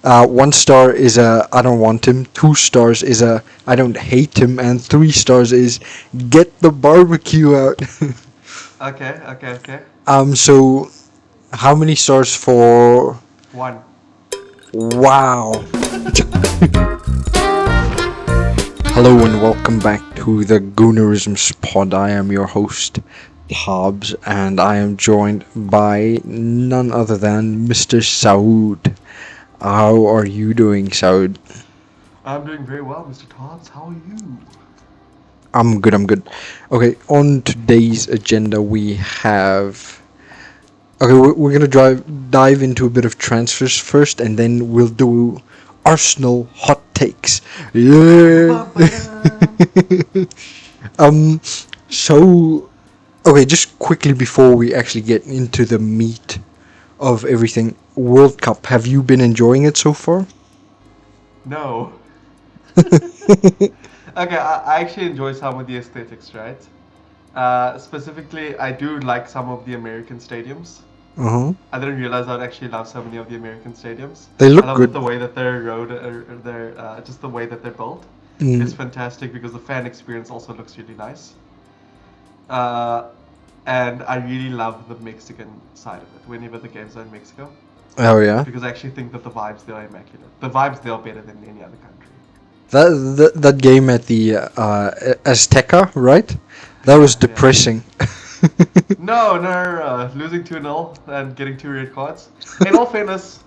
One star is a I don't want him. 2 stars is a I don't hate him, and 3 stars is get the barbecue out. Okay, okay, okay. So how many stars for? One. Wow. Hello and welcome back to the Goonerisms pod. I am your host, thaaabs, and I am joined by none other than Mr. Saud. How are you doing, Saud? I'm doing very well, Mr. Tots. How are you? I'm good, I'm good. Okay, on today's agenda we have... Okay, we're gonna dive into a bit of transfers first, and then we'll do Arsenal hot takes. Yeah. Ba-ba-dum. um. So, okay, just quickly before we actually get into the meat of everything, World Cup. Have you been enjoying it so far? No. Okay, I actually enjoy some of the aesthetics, right? Specifically, I do like some of the American stadiums. Uh huh. I didn't realize I'd actually love so many of the American stadiums. They I look love that good. the way that they're just the way that they're built is Mm. fantastic because the fan experience also looks really nice. Uh, and I really love the Mexican side of it whenever the games are in Mexico Oh yeah. because I actually think that the vibes there are immaculate. The vibes there are better than any other country. That game at the Azteca, right? That was Yeah, yeah. depressing. No, no, no, no. Losing 2-0 and getting 2 red cards. In all fairness,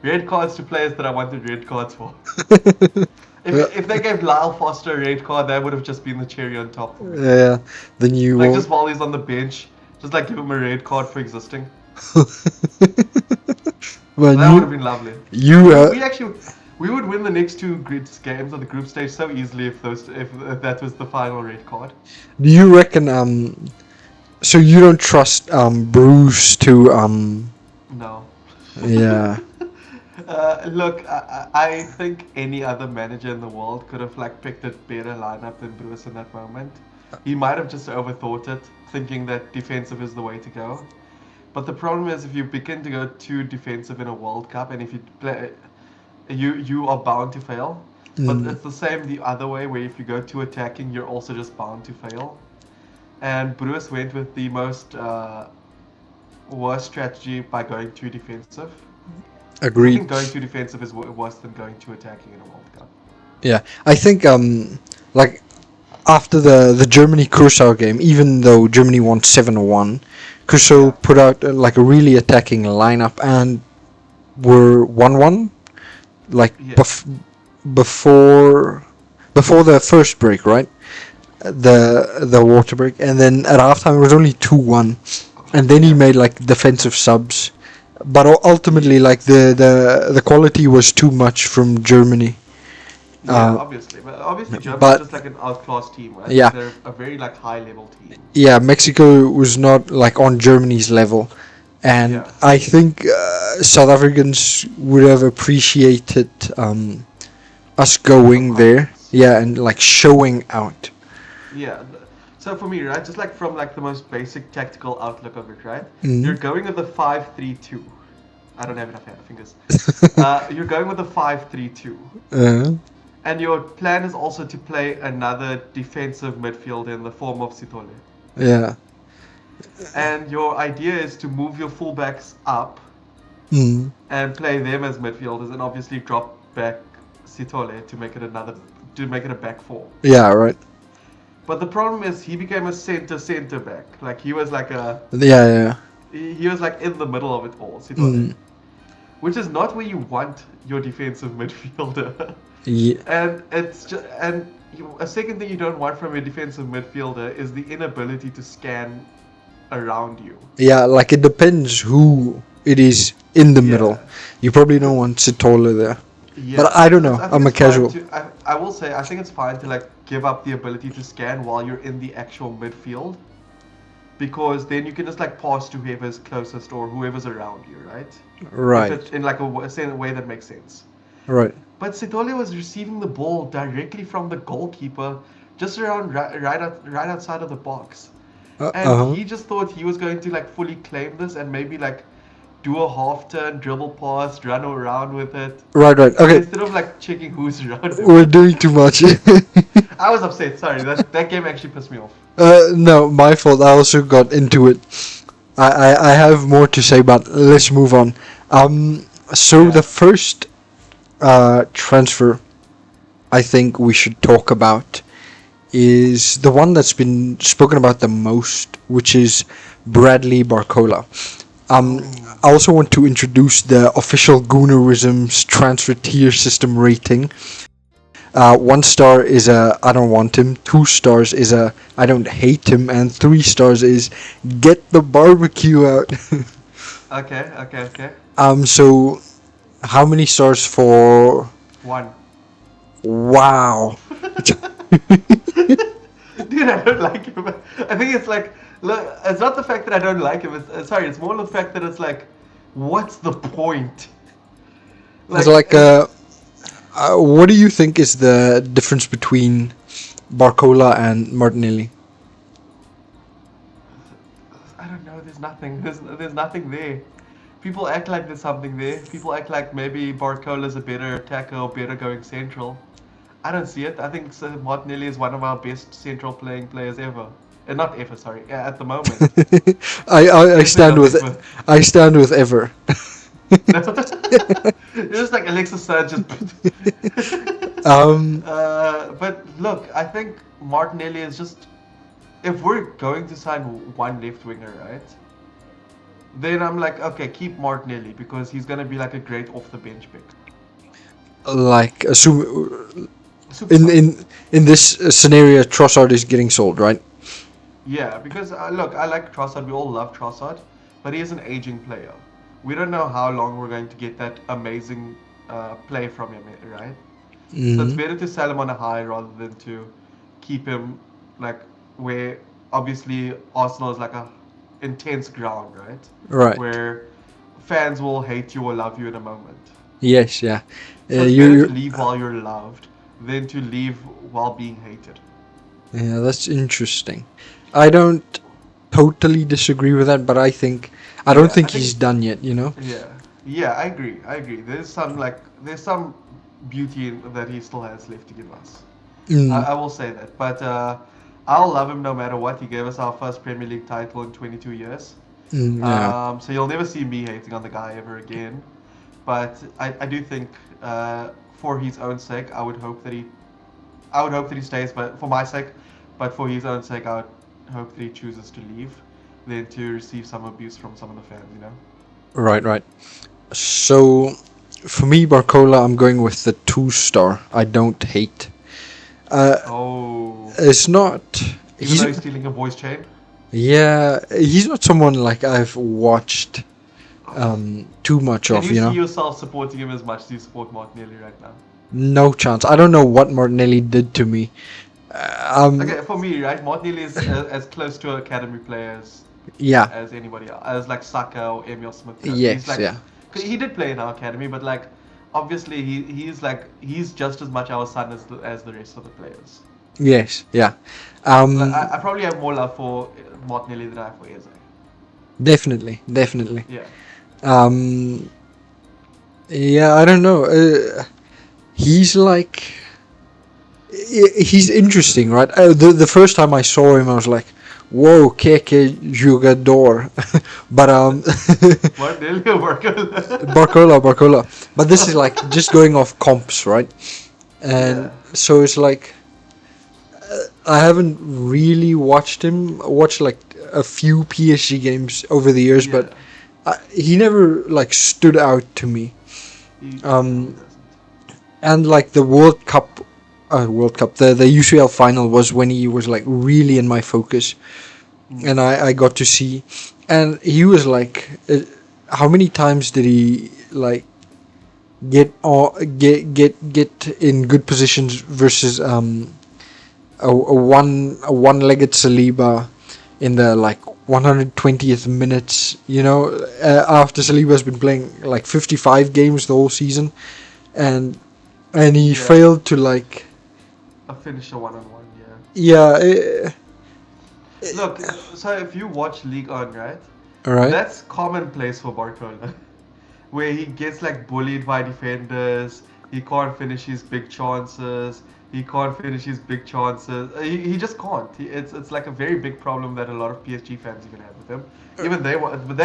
red cards to players that I wanted red cards for. Yeah, If they gave Lyle Foster a red card, that would have just been the cherry on top for me. yeah, then you Like won't. just while he's on the bench, just like give him a red card for existing. Well, That would have been lovely. you We actually we would win the next two games of the group stage so easily if that was the final red card. do you reckon so you don't trust Bruce to No. yeah. Look, I think any other manager in the world could have like picked a better lineup than Bruce in that moment. He might have just overthought it, thinking that defensive is the way to go. But the problem is if you begin to go too defensive in a World Cup, and if you play, you are bound to fail. But Mm, it's the same the other way, where if you go too attacking, you're also just bound to fail. And Bruce went with the most worst strategy by going too defensive. Because I agreed. think going too defensive is worse than going too attacking in a World Cup. Yeah, I think like after the Germany Curacao game, even though Germany won 7-1, Curacao Yeah, put out like a really attacking lineup and were 1-1 like yeah, before before the first break, right? The water break, and then at halftime it was only 2-1, and then he yeah, made like defensive subs, but ultimately like the quality was too much from Germany. yeah. Uh, Obviously, but obviously Germany is but just like an outclassed team, right? Like yeah, they're a very like high level team. yeah, Mexico was not like on Germany's level, and Yeah, I think South Africans would have appreciated us some going there, confidence. yeah, and like showing out. Yeah. So for me, right, just like from like the most basic tactical outlook of it, right? You're Mm. going with a 5-3-2. I don't have enough hand fingers. You're going with a 5-3-2. uh, And your plan is also to play another defensive midfielder in the form of Sitole. yeah. And your idea is to move your fullbacks up Mm. and play them as midfielders and obviously drop back Sitole to make it a back four. Yeah, right. But the problem is he became a center back. Like he was like a Yeah, yeah. he was like in the middle of it all, Sitole. Mm. Which is not where you want your defensive midfielder. Yeah. And it's just a second thing you don't want from your defensive midfielder is the inability to scan around you. Yeah, like it depends who it is in the middle. Yeah. You probably don't want Sitola there. Yeah, But I don't know. I think I'm a it's fine casual. to. I will say I think it's fine to like give up the ability to scan while you're in the actual midfield, because then you can just like pass to whoever's closest or whoever's around you, right? If Right. it in like a way that makes sense. Right. But Sitole was receiving the ball directly from the goalkeeper, just around right outside of the box, and Uh-huh. he just thought he was going to like fully claim this and maybe like do a half turn, dribble pass, run around with it. Right, right. Okay, Instead of like checking who's around him. we're doing too much. I was upset. Sorry, that game actually pissed me off. No, my fault. I also got into it. I have more to say, but let's move on. So the Yeah. first transfer I think we should talk about is the one that's been spoken about the most, which is Bradley Barcola. Oh. I also want to introduce the official Goonerisms transfer tier system rating. 1 star is a I don't want him, 2 stars is a I don't hate him, and 3 stars is get the barbecue out. Okay. Okay. Okay. So how many stars for? One. Wow. Dude, I don't like him. I think it's like, look, it's not the fact that I don't like him. Sorry, it's more the fact that it's like, what's the point? It's Like, like what do you think is the difference between Barcola and Martinelli? I don't know. There's nothing. There's nothing there. People act like there's something there. People act like maybe Barcola's a better attacker or better going central. I don't see it. I think Martinelli is one of our best central playing players ever. Not ever, sorry. Yeah, at the moment. I Definitely stand not with ever. I stand with ever. No. It's just like Alexis Sanchez. um, But look, I think Martinelli is just. If we're going to sign one left winger, right? Then I'm like, okay, keep Martinelli because he's gonna be like a great off the bench pick. like assume Super in sub. in in this scenario, Trossard is getting sold, right? Yeah, because look, I like Trossard. We all love Trossard, but he is an aging player. We don't know how long we're going to get that amazing play from him, right? So it's Hmm. better to sell him on a high rather than to keep him like where obviously Arsenal is like a intense ground, right? Right. Where fans will hate you or love you in a moment. Yes. Yeah. So it's better to You. leave while you're loved than to leave while being hated. Yeah, that's interesting. I don't totally disagree with that, but I don't Yeah, I think he's think done yet. yeah, yeah, I agree. I agree. There's some beauty in, that he still has left to give us. Mm, I will say that. But I'll love him no matter what. He gave us our first Premier League title in 22 years. yeah. So you'll never see me hating on the guy ever again. But I do think for his own sake, I would hope that he stays. But for my sake, but for his own sake, I would hope that he chooses to leave than to receive some abuse from some of the fans. You know. Right, right. So, for me, Barcola, I'm going with the 2 star. I don't hate. Uh, Oh, it's not. even He's though he's stealing a voice chain. Yeah. He's not someone like I've watched too much Can of. you see yourself supporting him as much as you support Martinelli right now? No chance. I don't know what Martinelli did to me. Okay, for me, right, Martinelli is as close to an academy player Yeah. as anybody else, as like Saka or Emil Smith Rowe. He's Yes. like, Yeah. 'cause he did play in our academy, but like, obviously he's just as much our son as the rest of the players. Yes. Yeah. Like, Um. I probably have more love for Martinelli than I have for Eze. Definitely. Definitely. Yeah. Um. Yeah. I don't know. He's like. He's interesting, right? The first time I saw him, I was like, "Whoa, Keke Jugador," but Martinelli or Barcola? Barcola. But this is like just going off comps, right? And Yeah. so it's like I haven't really watched him. Watched like a few PSG games over the years, but Yeah. he never like stood out to me. No, he Um, doesn't. and like the World Cup, the UCL final was when he was like really in my focus, Hmm. and I got to see, and he was like, how many times did he like get in good positions versus a one-legged Saliba in the like 120th minutes, after Saliba's been playing like 55 games the whole season, and he Yeah. failed to like. A finisher one-on-one. Yeah. Yeah. Look, so if you watch League On, right? All right. That's commonplace for Barcola, where he gets like bullied by defenders. He can't finish his big chances. He can't finish his big chances. He just can't. It's like a very big problem that a lot of PSG fans even have with him. Even they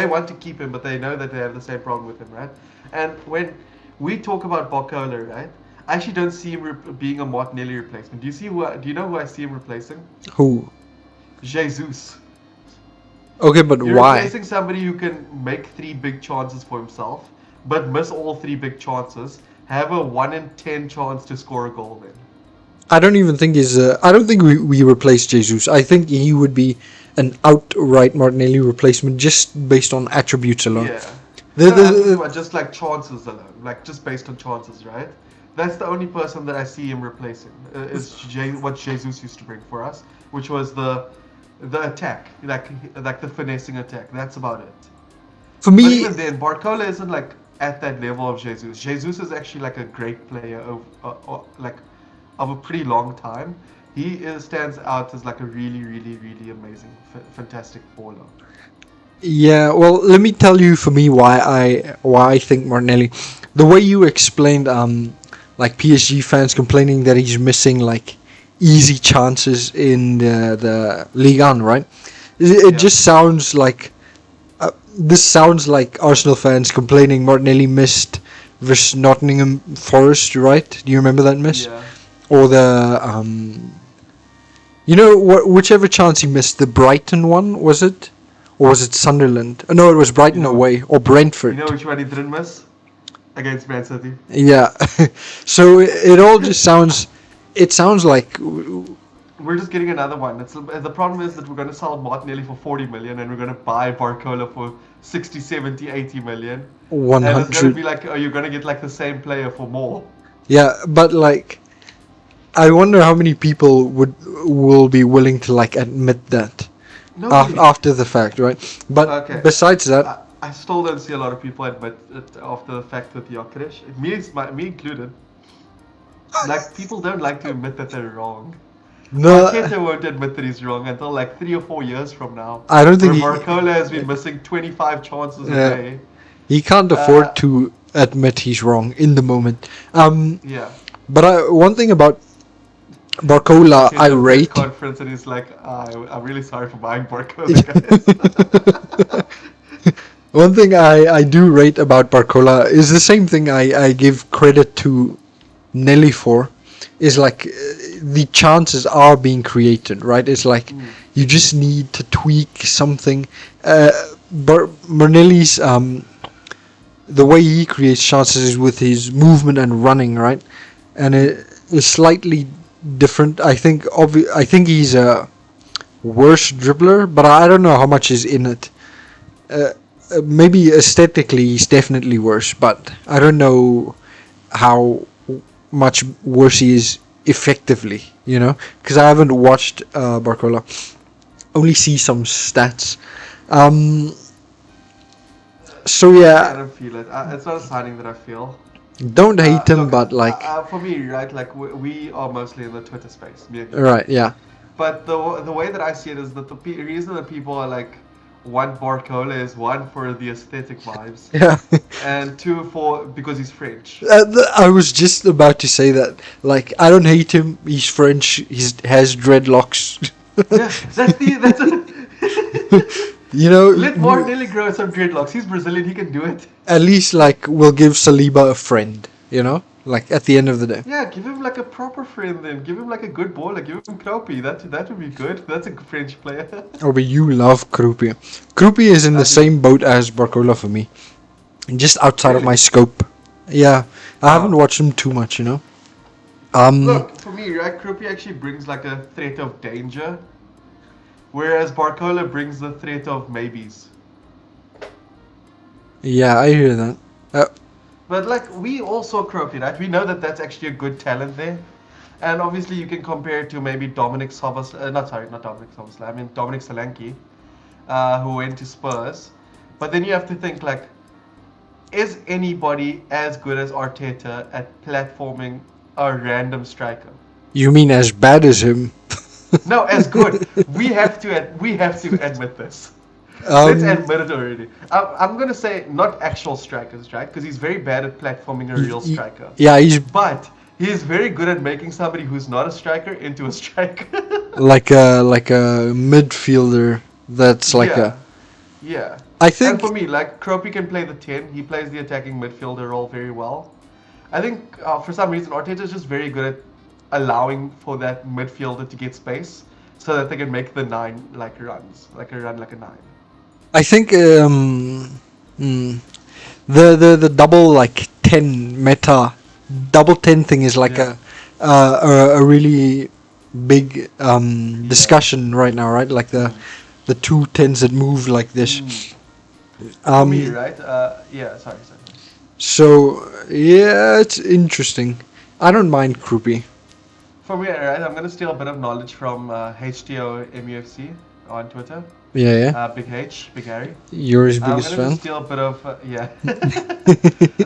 want to keep him, but they know that they have the same problem with him, right? And when we talk about Barcola, right? I actually don't see him being a Martinelli replacement. Do you know who I see him replacing? Who? Jesus. Okay, but You're why? replacing somebody who can make three big chances for himself, but miss all three big chances. Have a 1 in 10 chance to score a goal then. I don't even think is. I don't think we replace Jesus. I think he would be an outright Martinelli replacement just based on attributes alone. Yeah. The, No, I'm talking the, about just like chances alone, like just based on chances, right? That's the only person that I see him replacing. Is what Jesus used to bring for us, which was the attack, like the finessing attack. That's about it. for But me, even then, Barcola isn't like at that level of Jesus. Jesus is actually like a great player of a pretty long time. He stands out as like a really, really, really amazing, fantastic baller. yeah. Well, let me tell you for me why I think Martinelli. The way you explained, like PSG fans complaining that he's missing like easy chances in the Ligue 1, right? It Yeah, just sounds like this sounds like Arsenal fans complaining Martinelli missed versus Nottingham Forest, right? Do you remember that miss? yeah. Or the whichever chance he missed, the Brighton one was it, or was it Sunderland? No, it was You Brighton know, away or you know Brentford. which one he didn't miss against Man City. Yeah, so it all just sounds. It sounds like We're just getting another one. The problem is that we're going to sell Martinelli for 40 million and we're going to buy Barcola for 60, 70, 80 million. And it's going to 100. be like, oh, you're going to get like the same player for more. Yeah, but like I wonder how many people will be willing to like admit that Nobody. after the fact, right? But Okay. besides that, I still don't see a lot of people admit it after the fact with Jokeres. Me included. Like, people don't like to admit that they're wrong. no, Arteta won't admit that he's wrong until like 3 or 4 years from now. I don't Where think Barcola has been missing 25 chances a uh, day. he can't Uh, afford to admit he's wrong in the moment. yeah. But one thing about Barcola I Arteta press rate. conference and he's like, I'm really sorry for buying Barcola, guys. One thing I do rate about Barcola is the same thing I give credit to Nelly for, is like the chances are being created, right? It's like you just need to tweak something. Marnelli's the way he creates chances is with his movement and running, right? And it is slightly different. I think he's a worse dribbler, but I don't know how much is in it. Maybe aesthetically he's definitely worse, but I don't know how much worse he is effectively, because I haven't watched Barcola. Only see some stats. Um, so Honestly, I yeah, don't feel it. It's not a signing that I feel. don't hate him, Look, but like, for me, right, like we are mostly in the Twitter space, me and you. right, yeah, But the way that I see it is that the reason that people are like want Barcola is one for the aesthetic vibes, yeah. and two for because he's French. I was just about to say that. Like, I don't hate him. He's French. He has dreadlocks. Yeah, that's let w- Martinelli grow some dreadlocks. He's Brazilian. He can do it. at least like we'll give Saliba a friend. Like at the end of the day. Yeah, give him like a proper friend then. Give him like a good baller. Give him Kropi. That would be good. That's a French player. Oh, but you love Krupi. Krupi is in I the do. same boat as Barcola for me. Just outside of my Really? scope. Yeah, I haven't Oh. watched him too much. Um, Look, for me, right, Kropi actually brings like a threat of danger, whereas Barcola brings the threat of maybes. yeah, I hear that. But like we all saw Kropi, right? We know that that's actually a good talent there, and obviously you can compare it to maybe Dominic Szoboszlai. Not Dominic Szoboszlai. I mean Dominic Solanke, who went to Spurs. But then you have to think like, is anybody as good as Arteta at platforming a random striker? You mean as bad as him? No, as good. We have to admit this. Let's Um, admit it already. I'm gonna say not actual strikers, right? Because he's very bad at platforming a real striker. yeah, he's But he is very good at making somebody who's not a striker into a striker. like a midfielder. That's like a. Yeah, yeah. I And for think me, like Kropi can play the 10. He plays the attacking midfielder role very well. I think for some reason Arteta is just very good at allowing for that midfielder to get space so that they can make the 9 like runs, like a run like a 9. I think mm, the double like 10 meta double 10 thing is like Yeah. a really big Yeah. discussion right now, right? Like Mm. the two tens that move like this. Mm. For me, Um, right? Yeah. Sorry. so yeah, it's interesting. I don't mind Kroopy. For me, right? I'm gonna steal a bit of knowledge from HTO MUFC on Twitter. Yeah, yeah. Big Harry. You're his I'm biggest gonna just fan. steal a bit of yeah.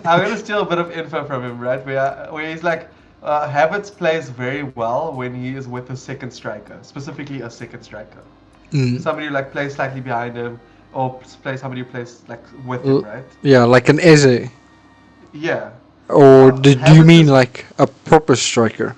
I'm gonna steal a bit of info from him, right? Where he's like, Havertz plays very well when he is with a second striker, specifically a second striker, Mm. somebody who like plays slightly behind him, or play somebody who plays like with him, right? Yeah, like an Eze. Yeah. Or do you Havertz mean is like a proper striker?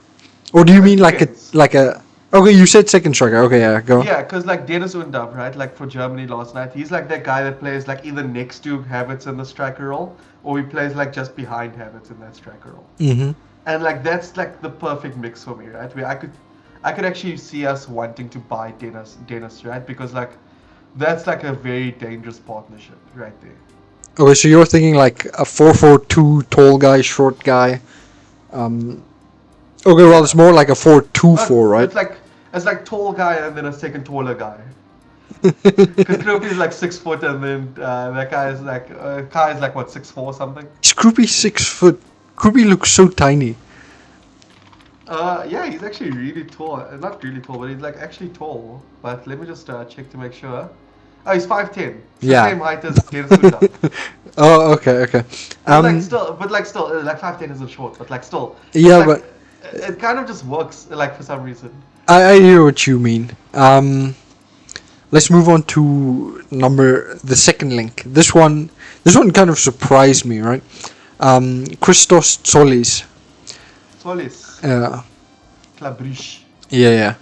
Or do you it mean like a depends. like a? Okay, you said second striker. Okay, yeah, go. Yeah, because like Dennis Undab, right? Like for Germany last night, he's like that guy that plays like either next to Havertz in the striker role, or he plays like just behind Havertz in that striker role. Mm-hmm. And like that's like the perfect mix for me, right? Where I could actually see us wanting to buy Dennis, right? Because like that's like a very dangerous partnership right there. Okay, so you're thinking like a 4-4-2, tall guy, short guy. Um. Okay, well, it's Yeah. more like a 4-2-4, right? It's like tall guy and then a second taller guy. Because Kropi is like 6 foot and then that guy is like Kai is like what 6'4" something. Is Kroopy 6 foot? Kroopy looks so tiny. Yeah, he's actually really tall. Not really tall, but he's like actually tall. But let me just check to make sure. Oh, he's 5'10". It's the Yeah. same height as Dennis Undab. Oh, okay. And like still, like 5'10" isn't short, but like still, it's Yeah, like but it kind of just works like for some reason. I hear what you mean. Let's move on to the second link. This one kind of surprised me, right? Christos Tsolis. Solis, Uh, Club yeah.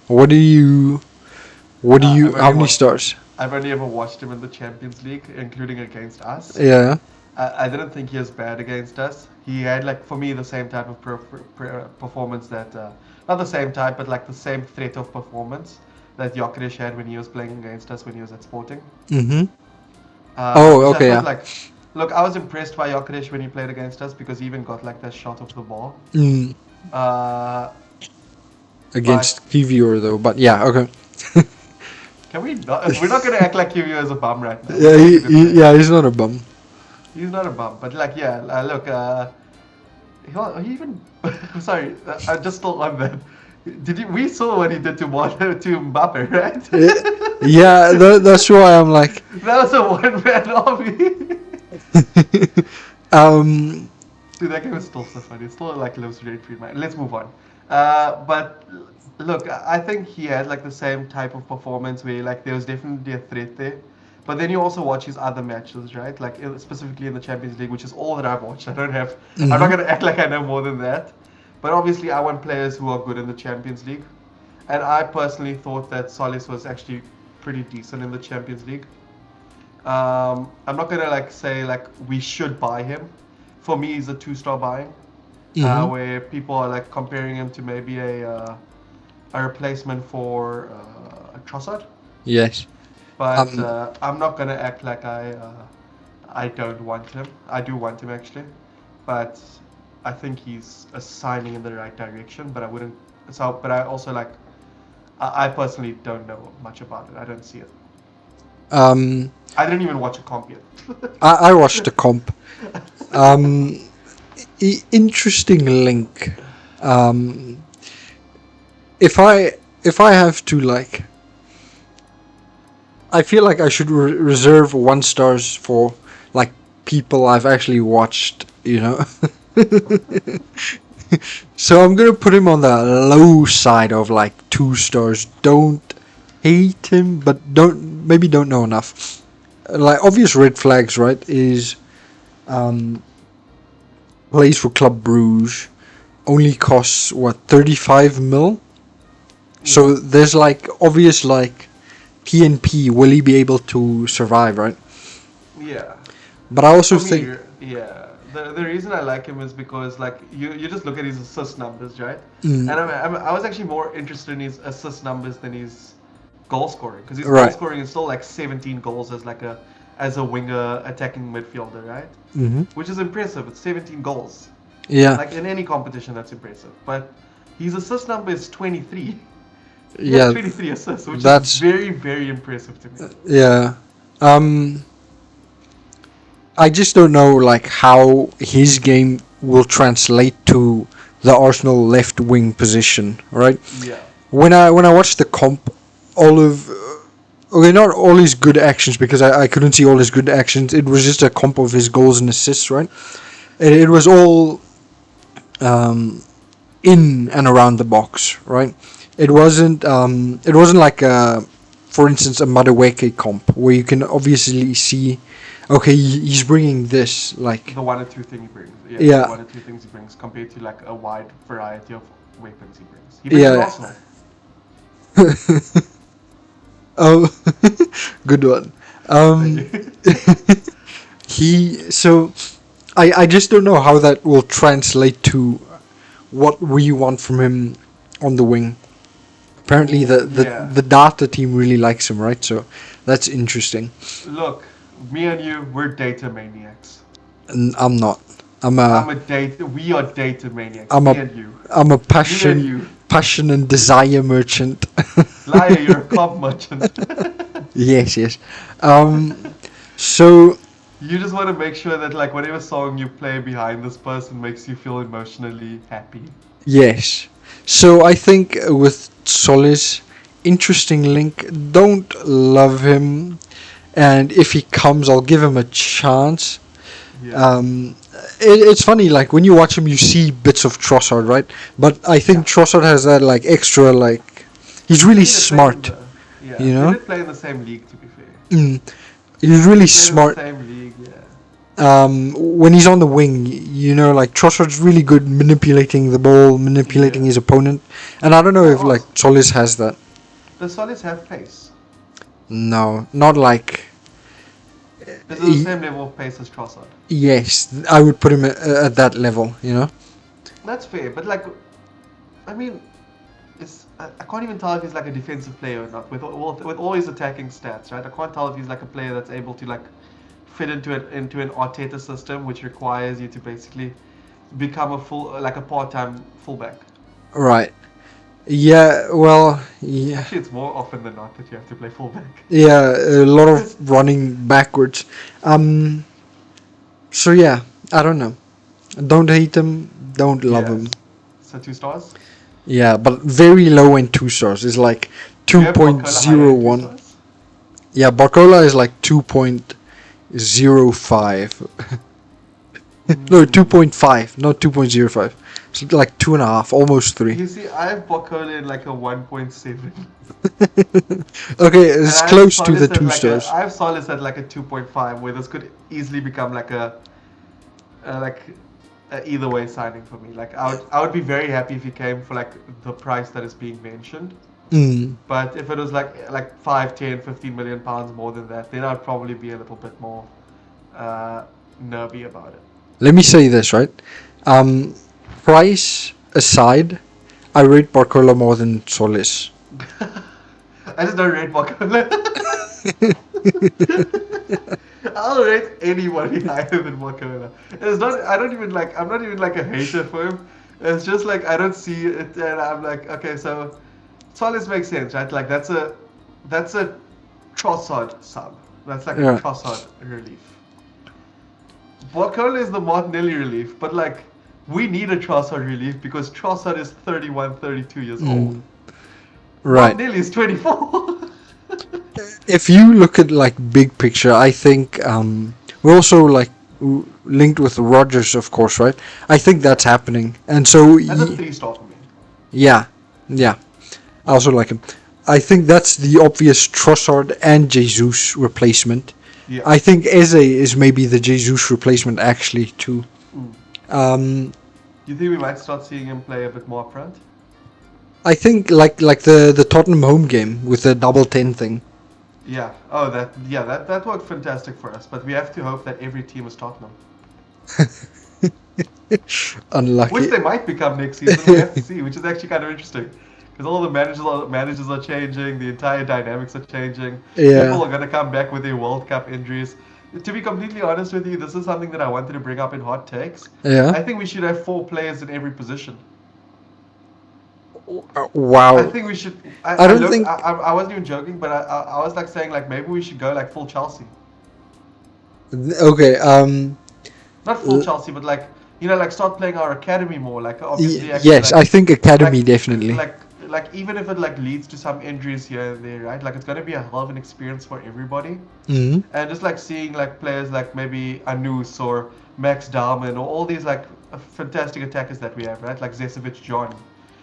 How many stars? I've only ever watched him in the Champions League, including against us. Yeah. I didn't think he was bad against us. He had like for me the same type of performance that not the same type, but like the same threat of performance that Gyökeres had when he was playing against us when he was at Sporting. Mm-hmm. Which Okay, I yeah. thought, like, look, I was impressed by Gyökeres when he played against us because he even got like that shot off the ball. Mm, Uh, against Kivior though, but yeah, okay. can we not? We're not gonna act like Kivio is a bum right now. Yeah, That's a good thing. yeah, he's not a bum. He's not a bum, but like, yeah, look, he even, sorry, I'm just still on that. We saw what he did to Mbappe, right? Yeah, that's why I'm like, That was a one-man army. um, Dude, that game is still so funny. It still like lives rent free in my. Let's move on. But look, I think he had like the same type of performance where like there was definitely a threat there. But then you also watch his other matches, right? Like specifically in the Champions League, which is all that I've watched. I don't have. I'm not gonna act like I know more than that. But obviously, I want players who are good in the Champions League, and I personally thought that Solis was actually pretty decent in the Champions League. I'm not gonna like say like we should buy him. For me, he's a 2-star buying, where people are like comparing him to maybe a replacement for Trossard. yes. But I'm not gonna act like I don't want him. I do want him actually, but I think he's a signing in the right direction. But I wouldn't. So, but I also like. I personally don't know much about it. I don't see it. Um, I didn't even watch a comp yet. I watched the comp. Interesting link. Um, if I have to like, I feel like I should reserve 1 stars for like people I've actually watched. So I'm gonna put him on the low side of like 2 stars. Don't hate him, but don't know enough. like obvious red flags, right? Is um, plays for Club Bruges, only costs what 35 mil. So Yeah. there's like obvious like PNP. Will he be able to survive, right? Yeah. But I also For me, think, yeah. The reason I like him is because like you just look at his assist numbers, right? mm, And I was actually more interested in his assist numbers than his goal scoring because his goal right. scoring is still like 17 goals as a winger attacking midfielder, right? Hmm. Which is impressive. It's 17 goals. Yeah, Like in any competition, that's impressive. But his assist number is 23. He has yeah. 23 assists, which is That's very, very impressive to me. yeah. Um, I just don't know like how his game will translate to the Arsenal left wing position, right? Yeah. When I watched the comp, all of okay, not all his good actions because I couldn't see all his good actions. It was just a comp of his goals and assists, right? It was all um, in and around the box, right? It wasn't like for instance a Madueke comp where you can obviously see, okay, he's bringing this like The one or two thing he brings. Yeah, the yeah one or two things he brings compared to like a wide variety of weapons he brings. He brings an yeah. arsenal. Oh, good one. Thank Um, you. he so I just don't know how that will translate to what we want from him on the wing. Apparently, Yeah. the data team really likes him, right? So that's interesting. Look, me and you, we're data maniacs. And I'm not. I'm I'm a a data. We are data maniacs. I'm Me a and you. I'm a Me and you. passion and desire merchant. Liar, you're a comp merchant. Yes, yes. Um, so You just want to make sure that like whatever song you play behind this person makes you feel emotionally happy. yes. So I think with Solis, interesting link. Don't love him, and if he comes, I'll give him a chance. Yeah. Um, it's funny, like when you watch him, you see bits of Trossard, right? But I Yeah. think Trossard has that like extra, like he's I really think they play in smart, the. Yeah, you they know. did play in the same league. To be fair, Mm, he's really they played in the smart. same league. Yeah. When he's on the wing, you know, like Trossard's really good manipulating the ball, manipulating Yeah. his opponent, and I don't know Can I if like ask? Solis has that. Does Solis have pace? No, not like. Is it the He, same level of pace as Trossard? yes, I would put him at that level. You know. That's fair, but like, I mean, I can't even tell if he's like a defensive player or not with all his attacking stats, right? I can't tell if he's like a player that's able to like fit into an Arteta system, which requires you to basically become a full like a part-time fullback. Right. Yeah. Well. Yeah. Actually, it's more often than not that you have to play fullback. Yeah. A lot of running backwards. So yeah, I don't know. Don't hate him. Don't love him. Yes. So 2 stars. Yeah, but very low in 2 stars. It's like Do you have Barcola higher than two 2.01. stars? Yeah, Barcola is like 2.05. No, 2.5, not 2.05. It's like 2.5, almost 3. You see, I have Barcola in like a 1.7. Okay, it's And I have close to the Solis at 2 like stars. I have Solis at like a 2.5, where this could easily become like like a either way signing for me. Like I would be very happy if he came for like the price that is being mentioned. Mm. But if it was like 5, 10, 15 million pounds more than that, then I'd probably be a little bit more nervy about it. Let me say this, right? Um, price aside, I rate Barcola more than Solis. I just don't rate Barcola. I'll rate anybody higher than Barcola. It's not. I don't even like. I'm not even like a hater for him. It's just like I don't see it, and I'm like, okay, so Solis makes sense, right? Like that's a Trossard sub. That's like Yeah. a Trossard relief. Barcola is the Martinelli relief, but like we need a Trossard relief because Trossard is 31, 32 years old. Right. Martinelli is 24. If you look at like big picture, I think we're also like linked with Rogers, of course, right? I think that's happening, and so That's a 3-star for me. yeah, yeah. I also like him. I think that's the obvious Trossard and Jesus replacement. Yeah. I think Eze is maybe the Jesus replacement actually too. Mm. Um, Do you think we might start seeing him play a bit more up front? I think like the Tottenham home game with the double 10 thing. Yeah. Oh, that worked fantastic for us. But we have to hope that every team is Tottenham, which Unlucky. they might become next season. We have to see, which is actually kind of interesting. Because all the managers are changing, the entire dynamics are changing. People Yeah. are going to come back with their World Cup injuries. To be completely honest with you, this is something that I wanted to bring up in hot takes. Yeah. I think we should have 4 players in every position. I Wow. think we should. I I don't look. think. I wasn't even joking, but I was like saying like maybe we should go like full Chelsea, Okay. not full Chelsea, but like like start playing our academy more. Like obviously actually Yes, I think academy like definitely. like like even if it like leads to some injuries here and there, right? Like it's gonna be a hell of an experience for everybody, Hmm. and just like seeing like players like maybe Anus or Max Darman or all these like fantastic attackers that we have, right? Like Zesevic John.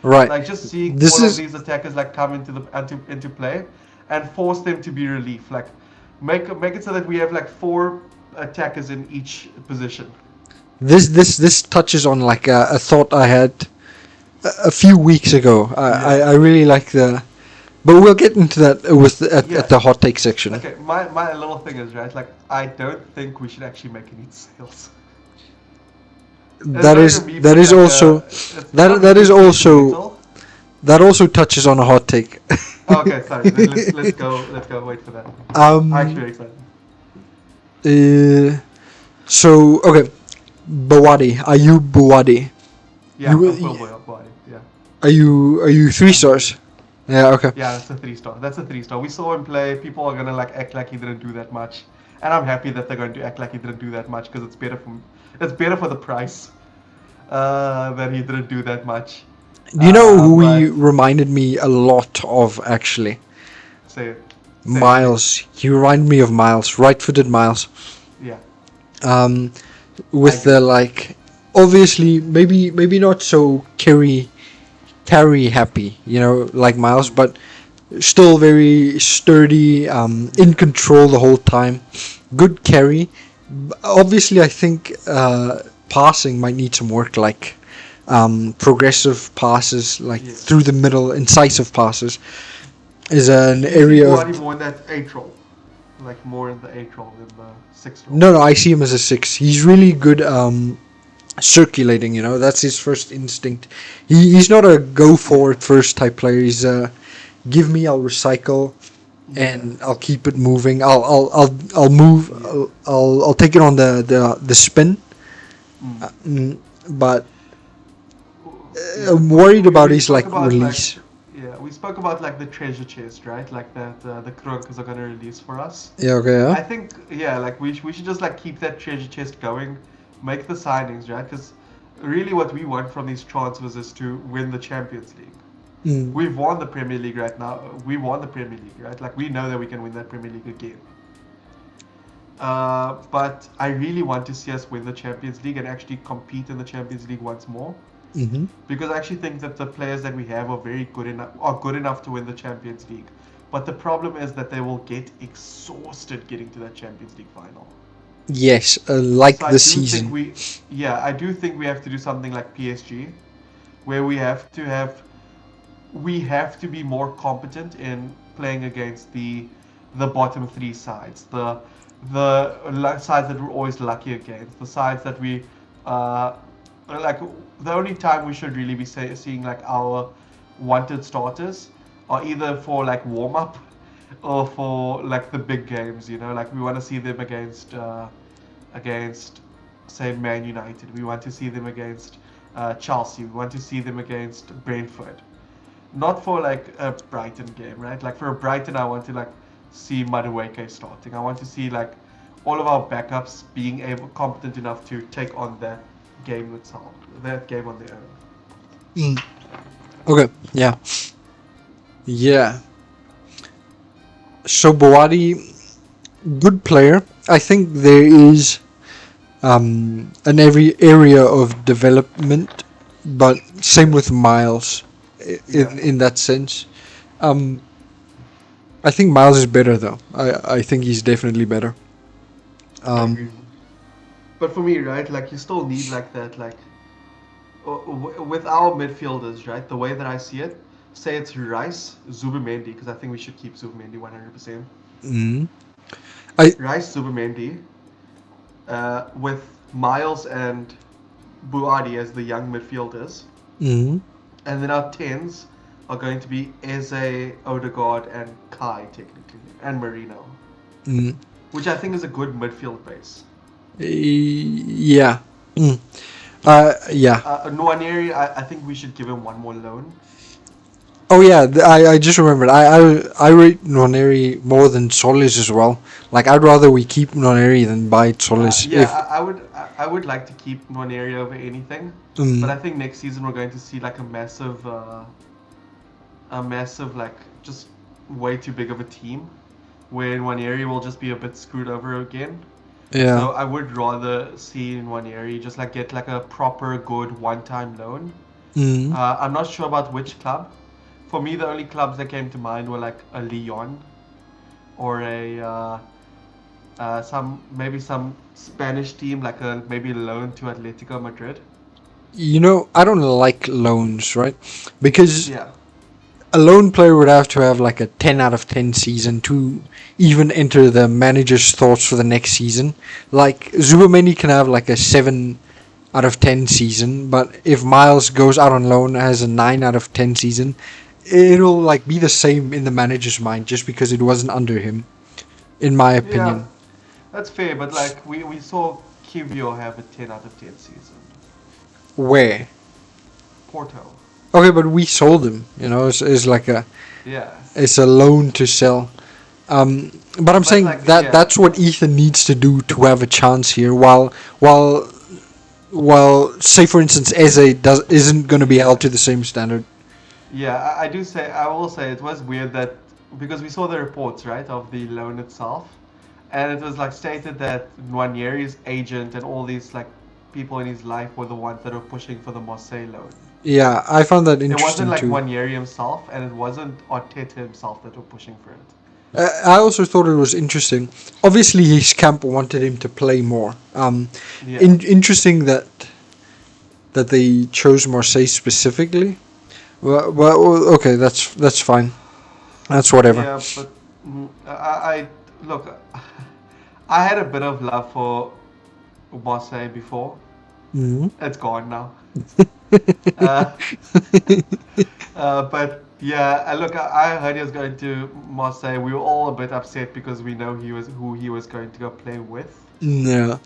Right. Like just seeing This all of is these attackers like come into play and force them to be relief. Like make it so that we have like 4 attackers in each position. this touches on like a thought I had a few weeks ago. Yeah. I really like the, but we'll get into that with at Yeah. the hot take section. Okay, my little thing is right. Like I don't think we should actually make any sales. It's That not is even me that being is like also it's that not me that is being also sentimental. that also touches on a hot take. Oh, okay, sorry. Then let's go. Wait for that. I'm actually um. very excited. So okay, Bawadi, are you Bawadi? Yeah, I'm full boy up body. Yeah. Are you three I'm good. stars? Yeah. Okay. Yeah, that's a 3 star. That's a 3 star. We saw him play. People are gonna like act like he didn't do that much, and I'm happy that they're going to act like he didn't do that much because it's better for the price that he didn't do that much. Do you know who he But reminded me a lot of actually? say it, say it. Miles. He reminded me of Miles, right-footed Miles. Yeah, Um, I with agree. the like, obviously maybe not so carry happy, like Miles, Mm. but still very sturdy, in Yeah, control the whole time. Good carry. Obviously, I think passing might need some work, like progressive passes, like yeah. through the middle, incisive passes, is an Do you see area of. Buhari more in that 8 role, like more in the 8 role than the 6 role? No, no, I see him as a six. He's really good circulating. That's his first instinct. He's not a go Yeah, for it first type player. He's give me, I'll recycle, yeah. and I'll keep it moving. I'll move. Yeah. I'll take it on the spin. Mm. But Yeah, I'm worried about we his spoke like about like release. yeah, we spoke about like the treasure chest, right? Like that the Kronkers are gonna release for us. Yeah. Okay. Yeah. I think yeah, like we should just like keep that treasure chest going, make the signings, right? Because really, what we want from these transfers is to win the Champions League. Mm. We've won the Premier League right now. We won the Premier League, right? Like we know that we can win that Premier League again. But I really want to see us win the Champions League and actually compete in the Champions League once more. Mm-hmm. Because I actually think that the players that we have are good enough to win the Champions League. But the problem is that they will get exhausted getting to that Champions League final. Yes. Like So I the do think season. I do think we have to do something like PSG, where we have to be more competent in playing against the bottom 3 sides, the sides that we're always lucky against, the sides that we like. The only time we should really be seeing like our wanted starters are either for like warm up or for like the big games. Like we want to see them against say Man United. We want to see them against Chelsea. We want to see them against Brentford. Not for like a Brighton game, right? Like for a Brighton, I want to like see Madueke starting. I want to see like all of our backups being competent enough to take on that game on their own. Mm. Okay. Yeah. Yeah. So Bawadi, good player. I think there is an every area of development, but same with Miles, Yeah. in that sense. Um, I think Miles is better though. I think he's definitely better. I agree. Um, But for me, right, like you still need like that, like with our midfielders, right? The way that I see it, say it's Rice, Zubimendi, because I think we should keep Zubimendi 100%. mm, I Rice, Zubimendi, with Miles and Buadi as the young midfielders, mm, and then our tens are going to be Eze, Odegaard, and Kai technically, and Marino, mm, which I think is a good midfield base. yeah. Mm. Yeah. Nwaneri, I think we should give him one more loan. Oh yeah, I just remembered. I rate Noneri more than Solis as well. Like I'd rather we keep Noneri than buy Solis. Yeah, If I would like to keep Nwaneri over anything, but mm, I think next season we're going to see like a massive like just way too big of a team, where Nwaneri will just be a bit screwed over again. yeah, So I would rather see Nwaneri just like get like a proper good one-time loan. mm, I'm not sure about which club. For me, the only clubs that came to mind were like a Lyon or a some Spanish team, like a maybe loan to Atletico Madrid. I don't like loans, right? Because Yeah, a loan player would have to have like a 10 out of 10 season to even enter the manager's thoughts for the next season. Like Zubameni can have like a 7 out of 10 season, but if Miles goes out on loan as a 9 out of 10 season, it'll like be the same in the manager's mind just because it wasn't under him, in my yeah, opinion. that's fair. But like we saw Kivio have a 10 out of 10 season. Where? Porto. Okay, but we sold him. It's like Yeah, it's a loan to sell. But I'm but saying like that yeah, that's what Ethan needs to do to have a chance here. While say for instance Eze isn't going to be held to the same standard. yeah. I do say I will say it was weird that because we saw the reports right of the loan itself, and it was like stated that Nwaneri's agent and all these like people in his life were the ones that were pushing for the Marseille loan. Yeah, I found that It wasn't interesting like too. Nwaneri himself, and it wasn't Arteta himself that were pushing for it. I also thought it was interesting. Obviously, his camp wanted him to play more. Yeah, Interesting that they chose Marseille specifically. Well, okay, that's fine. That's whatever. yeah, but I look. I had a bit of love for Marseille before. Hmm. It's gone now. Uh, but yeah, look, I heard he was going to Marseille. We were all a bit upset because we know he was who he was going to go play with. Yeah.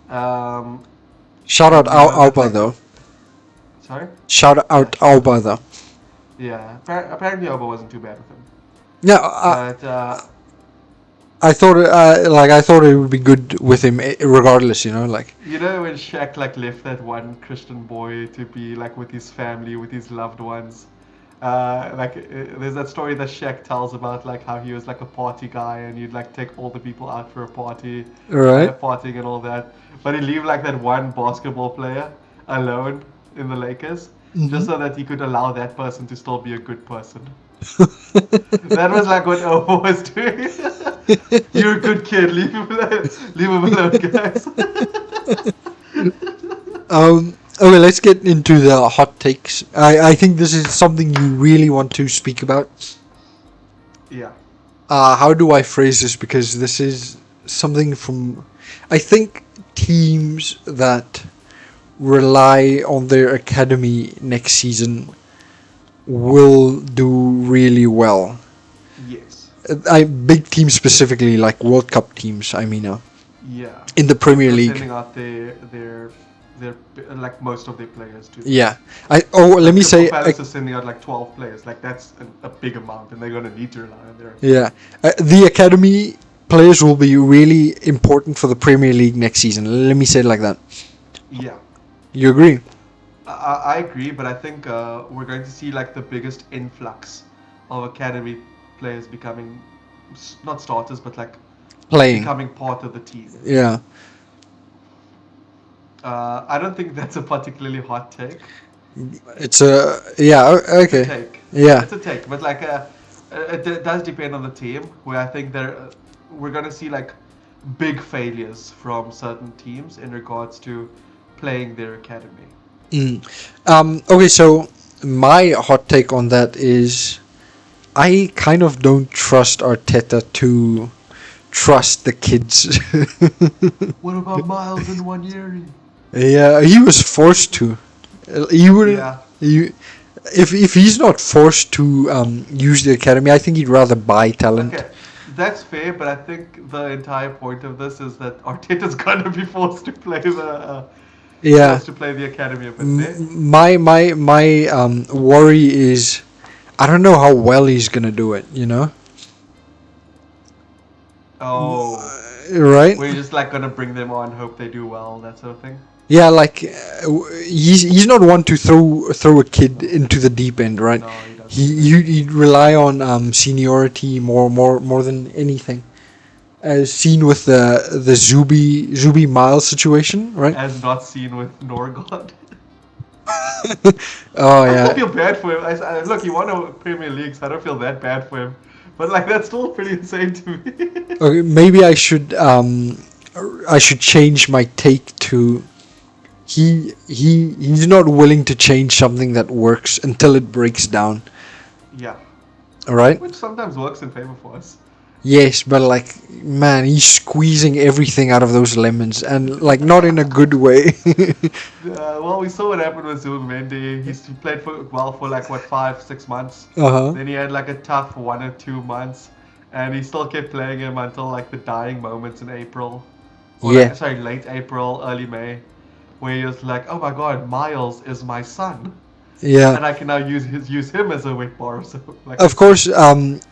Um, Shout out and we know that Alba like, though. sorry, Shout yeah, out Alba though. yeah. Apparently, Oba wasn't too bad with him, Yeah, but I thought it would be good with him regardless. Like you know when Shaq like left that one Christian boy to be like with his family, with his loved ones. There's that story that Shaq tells about like how he was like a party guy and you'd like take all the people out for a party, right. partying and all that, but he'd leave like that one basketball player alone in the Lakers just Hmm. so that he could allow that person to still be a good person. That was like what Obo was doing. You're a good kid. Leave him alone. Leave him alone, guys. Okay, let's get into the hot takes. I think this is something you really want to speak about. Yeah. How do I phrase this? Because this is something from, I think, teams that rely on their academy next season will do really well. Yes. I big teams specifically, like World Cup teams. I mean, Yeah. in the Premier They're League. sending out their like most of their players too. Yeah. Let Like me Crystal say, Palace is sending out like 12 players. Like that's a big amount, and they're gonna need to rely on their yeah, academy. the academy players will be really important for the Premier League next season. Let me say it like that. Yeah. You agree? I agree, but I think we're going to see like the biggest influx of academy players becoming not starters, but like Playing. becoming part of the team. Yeah. I don't think that's a particularly hot take. It's a yeah. It's a Okay. take. Yeah. It's a take, but it does depend on the team. Where I think we're gonna see like big failures from certain teams in regards to playing their academy. Mm. Okay, so my hot take on that is I kind of don't trust Arteta to trust the kids. What about Miles and Wanyeri? Yeah, he was forced to. He wouldn't. Yeah. He, if he's not forced to use the academy, I think he'd rather buy talent. Okay, that's fair, but I think the entire point of this is that Arteta's gonna be Yeah. forced to play the academy a bit there. My worry is I don't know how well he's gonna do it. Oh, Right? we're just like gonna bring them on, hope they do well, that sort of thing. Yeah, like he's not one to throw a kid into the deep end, right? No, he doesn't. He'd rely on seniority more than anything, as seen with the Zuby Miles situation, right? As not seen with Norgod. Oh I yeah, don't feel bad for him. Look, he won a Premier League, so I don't feel that bad for him. But like, that's still pretty insane to me. okay, maybe I should change my take to he's not willing to change something that works until it breaks down. Yeah, All right. which sometimes works in favor for us. Yes, but like, man, he's squeezing everything out of those lemons, and like not in a good way. Well, we saw what happened with Zubimendi. He played well for like what 5-6 months. Uh-huh. Then he had like a tough 1 or 2 months, and he still kept playing him until like the dying moments in April, or Yeah. like, sorry, late April, early May, where he was like, "Oh my God, Miles is my son, Yeah. and I can now use him as a weight bar." So like, Of course,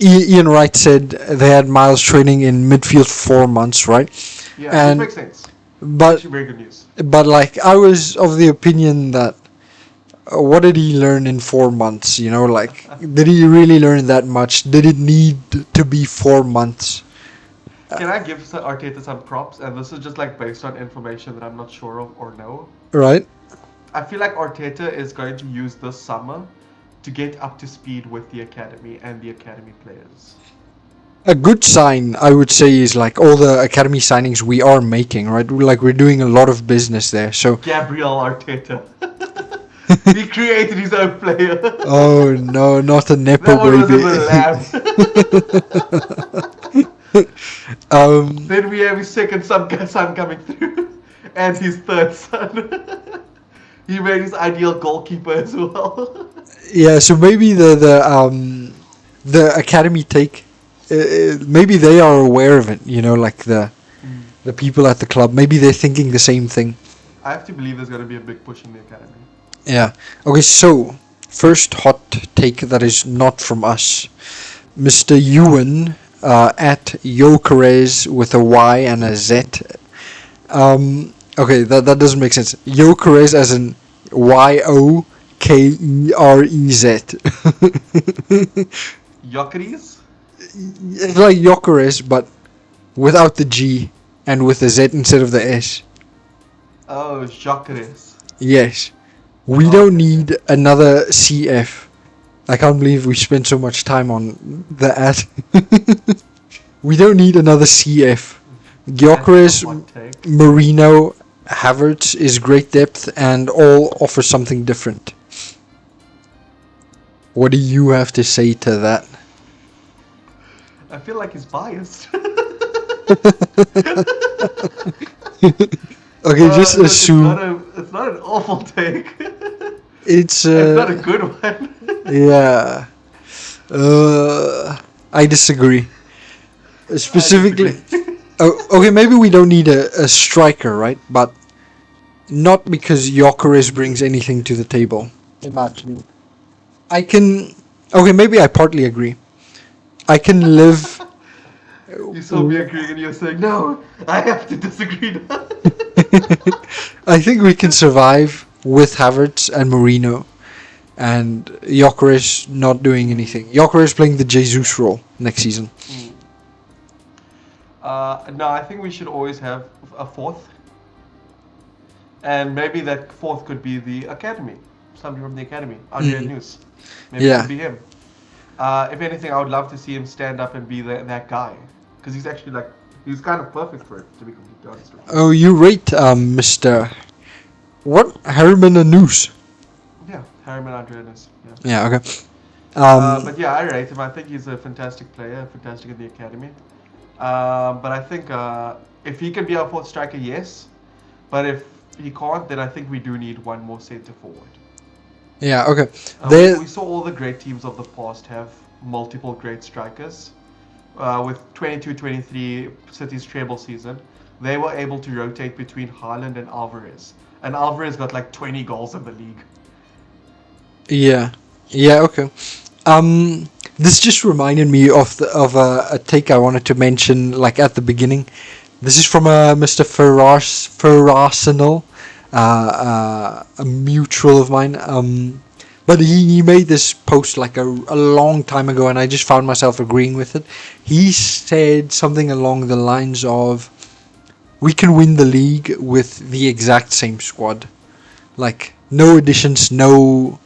Ian Wright said they had Miles training in midfield for 4 months, right? yeah, which And makes sense. but Actually, very good news. like I was of the opinion that what did he learn in 4 months? Like did he really learn that much? Did it need to be 4 months? Can I give Arteta some props? And this is just like based on information that I'm not sure of or know. Right? I feel like Arteta is going to use this summer to get up to speed with the academy and the academy players. A good sign, I would say, is like all the academy signings we are making, right? We're doing a lot of business there. So, Gabriel Arteta. He created his own player. oh no, not a nepo That one was in baby. the lab. Then we have his second son coming through, and his third son. He made his ideal goalkeeper as well. Yeah, so maybe the academy take, maybe they are aware of it. Like the people at the club. Maybe they're thinking the same thing. I have to believe there's going to be a big push in the academy. Yeah. Okay, so first hot take that is not from us. Mr. Ewan at Yokerez with a Y and a Z. Okay, that doesn't make sense. Yokerez as in Yokerez. Jokeris? It's like Yokerez, but without the G and with the Z instead of the S. Oh, Jokeris. Yes. We Oh, don't okay. need another CF. I can't believe we spent so much time on the ad. We don't need another CF. That's a Gyökeres, hot take. Marino, Havertz is great depth and all offer something different. What do you have to say to that? I feel like he's biased. Okay, just Look, assume it's not an awful take. it's It's not a good one. yeah. I disagree. Specifically, disagree. okay, maybe we don't need a striker, right? But not because Gyökeres brings anything to the table. Imagine. I can. Okay, maybe I partly agree. I can live. You saw me agreeing and you're saying, no, I have to disagree now. I think we can survive with Havertz and Marino, and Gyökeres not doing anything. Gyökeres playing the Jesus role next season. No, I think we should always have a fourth. And maybe that fourth could be the academy. Somebody from the academy. Andre News. Maybe Yeah. it could be him. If anything, I would love to see him stand up and be that guy. Because he's actually like He's kind of perfect for it, to be completely honest with you. Oh, you rate Mr. What? Harriman and Noose. Yeah, Harriman Andreas. Yeah. Yeah, okay. Um, But yeah, I rate him. I think he's a fantastic player, fantastic in the academy. But I think if he can be our fourth striker, yes. But if he can't, then I think we do need one more centre forward. yeah, okay. We, There, we saw all the great teams of the past have multiple great strikers. With 22-23 City's treble season, they were able to rotate between Haaland and Alvarez. And Alvarez got like 20 goals in the league. yeah, yeah, okay. This just reminded me of a take I wanted to mention, like at the beginning. This is from Mr. Ferrasinal, a mutual of mine. But he made this post like a long time ago, and I just found myself agreeing with it. He said something along the lines of, "We can win the league with the exact same squad, like no additions, no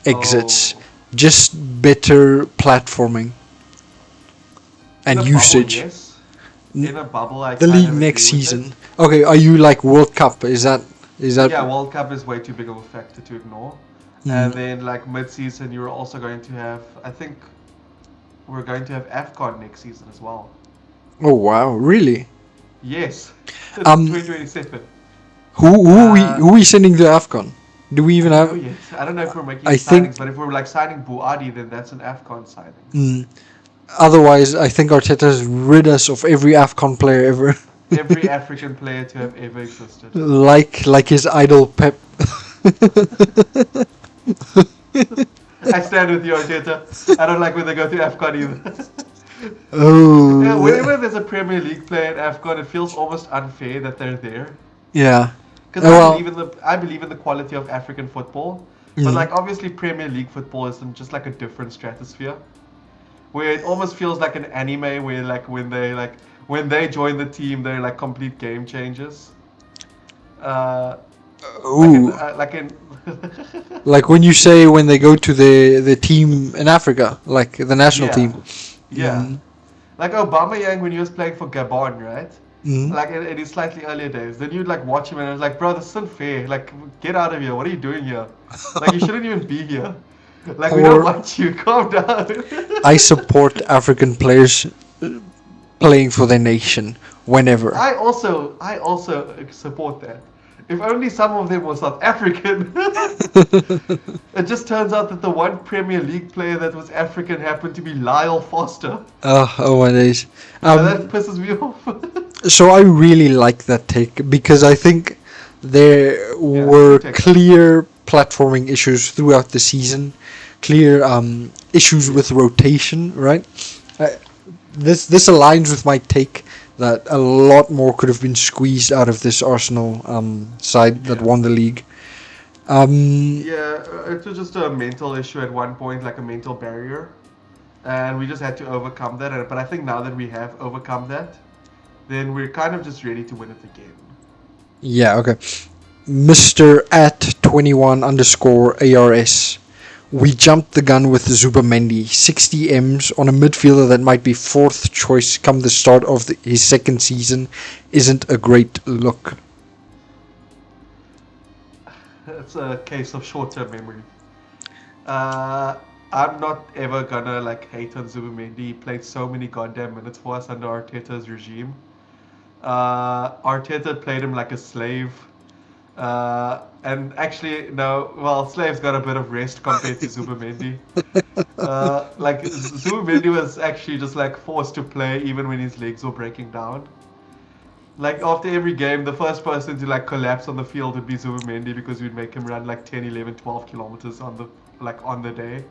exits, Oh, just better platforming in and a bubble, usage." yes. In a bubble, I The kind league of next agree with season. it. Okay, are you like World Cup? Is that? Yeah, World Cup is way too big of a factor to ignore. Mm. And then, like mid-season, you're also going to have. I think we're going to have AFCON next season as well. Oh wow, really? Yes, Um, 2027. who we sending to Afcon? Do we I even don't know have? yet. I don't know if we're making I signings, think. but if we're like signing Buadi, then that's an AFCON signing. Mm, otherwise, I think Arteta's rid us of every Afcon player ever, Every African player to have ever existed. like his idol Pep. I stand with you, Arteta. I don't like when they go to AFCON either. Yeah, Oh, whenever there's a Premier League player at AFCON, it feels almost unfair that they're there. yeah. Because Well, I believe in the quality of African football, but mm, like obviously Premier League football is in just like a different stratosphere, where it almost feels like an anime where like when they join the team, they're like complete game changers. Uh, ooh, like in like when you say when they go to the team in Africa, like the national yeah, team. yeah. Mm, Like Obama Yang when he was playing for Gabon, right? mm. Like in his slightly earlier days. Then you'd like watch him and it was like, bro, this isn't fair. Like, get out of here. What are you doing here? Like, you shouldn't even be here. Like, we don't Or want you. Calm down. I support African players playing for their nation whenever. I also support that. If only some of them were South African. It just turns out that the one Premier League player that was African happened to be Lyle Foster. Oh my days. And that Um, pisses me off. so I really like that take because I think there Yeah, it's a were good take. clear platforming issues throughout the season, clear issues Yeah. with rotation. Right. Uh, this aligns with my take that a lot more could have been squeezed out of this Arsenal side that Yeah. won the league. Um, Yeah, it was just a mental issue at one point, like a mental barrier. And we just had to overcome that. But I think now that we have overcome that, then we're kind of just ready to win it again. yeah. Okay. Mr. at 21 underscore ARS. We jumped the gun with Zubamendi, 60 M's on a midfielder that might be fourth choice come the start of his second season. Isn't a great look. It's a case of short-term memory. Uh, I'm not ever gonna like hate on Zubimendi. He played so many goddamn minutes for us under Arteta's regime. Arteta played him like a slave. And actually, no, well, Slave's got a bit of rest compared to Zubimendi. Like, Zubimendi was actually just like forced to play even when his legs were breaking down. Like, after every game, the first person to like collapse on the field would be Zubimendi because we'd make him run like 10, 11, 12 kilometers on the day.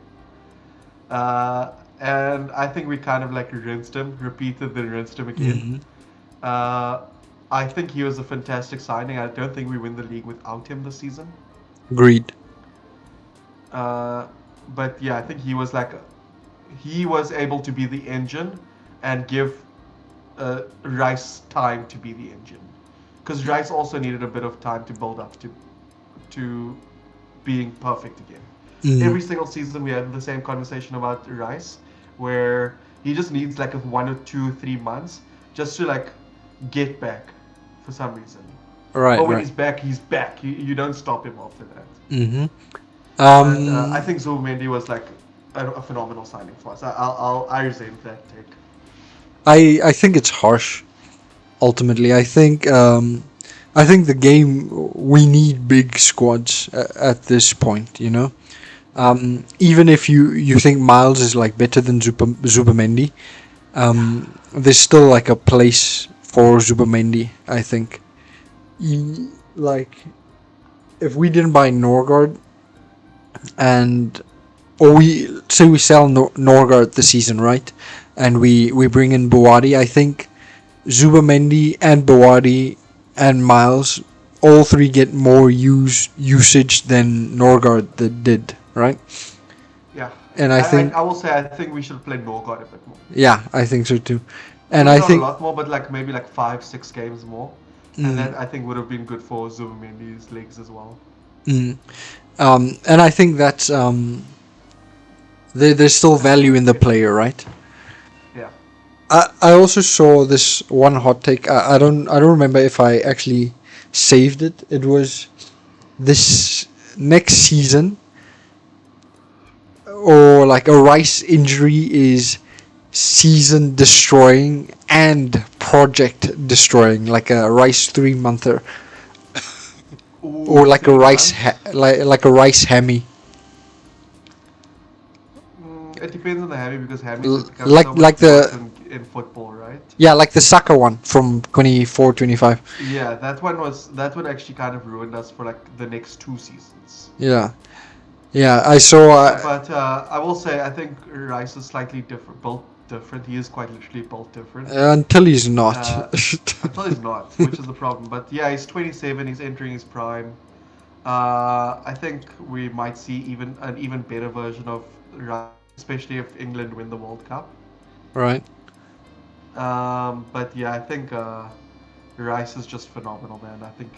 And I think we kind of like rinsed him, repeated then rinsed him again. Hmm. Uh, I think he was a fantastic signing. I don't think we win the league without him this season. Agreed. Uh, but yeah, I think he was able to be the engine and give Rice time to be the engine, because Rice also needed a bit of time to build up to being perfect again. Every Mm. single season we have the same conversation about Rice, where he just needs like a 1 or 2, 3 months just to like get back for some reason. Right, But when right. he's back, he's back. You don't stop him after that. Mm-hmm. But I Um, think Zubimendi was like a phenomenal signing for us. I resent that take. I think it's harsh. Ultimately, I think the game we need big squads at this point. You know, Yeah, even if you think Miles is like better than Zubamendi, there's still like a place for Zubamendi. I think. Like if we didn't buy Norgard and or we say we sell Norgard this season, right? And we bring in Buwadi. I think Zubamendi and Buwadi and Miles, all three get more usage than Norgard did, right? yeah. And I think, I will say I think we should play Norgard a bit more. yeah, I think so too. And Maybe I not a think, lot more, but like maybe like 5, 6 games more. And mm, that I think would have been good for Zubimendi's legs as well. mm, and I think that's there's still value in the player, right? Yeah. I also saw this one hot take. I don't remember if I actually saved it. It was this next season or like a Rice injury is season destroying and project destroying, like a Rice 3 monther Ooh, or like a 3 months. like a Rice hammy, It depends on the hammy because hammies have become like so much worse the in football, right? yeah, like the Saka one from 24 25. Yeah, that one actually kind of ruined us for like the next 2 seasons. Yeah, yeah, I saw But I will say I think Rice is slightly different, built different. He is quite literally built different. until he's not. Uh, until he's not, which is the problem. But yeah, he's 27. He's entering his prime. I think we might see even an even better version of Rice, especially if England win the World Cup. Right. But yeah, I think Rice is just phenomenal, man. I think,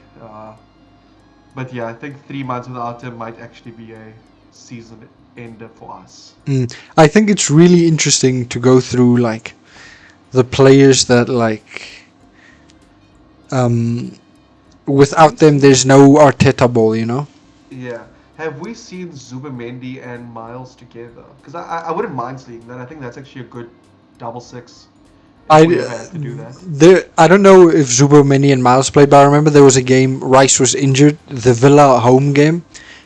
but yeah, I think 3 months without him might actually be a season ender for us. I think it's really interesting to go through like the players that like um Have we without them seen? there's no Arteta ball, you know. Yeah, have we seen Zubimendi and Miles together? Because I wouldn't mind seeing that. I think that's actually a good double six if I we ever had to do that. there I don't know if Zubomini and Miles played, but I remember there was a game Rice was injured, the Villa home game,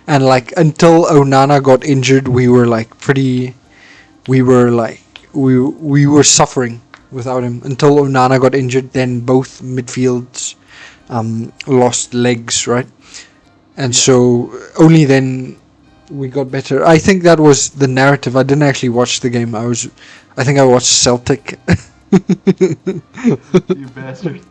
and like until Onana got injured, we were like we were suffering without him until Onana got injured. Then both midfields lost legs, right? And Yeah. so only then we got better. I think that was the narrative. I didn't actually watch the game. I think I watched Celtic. You bastard.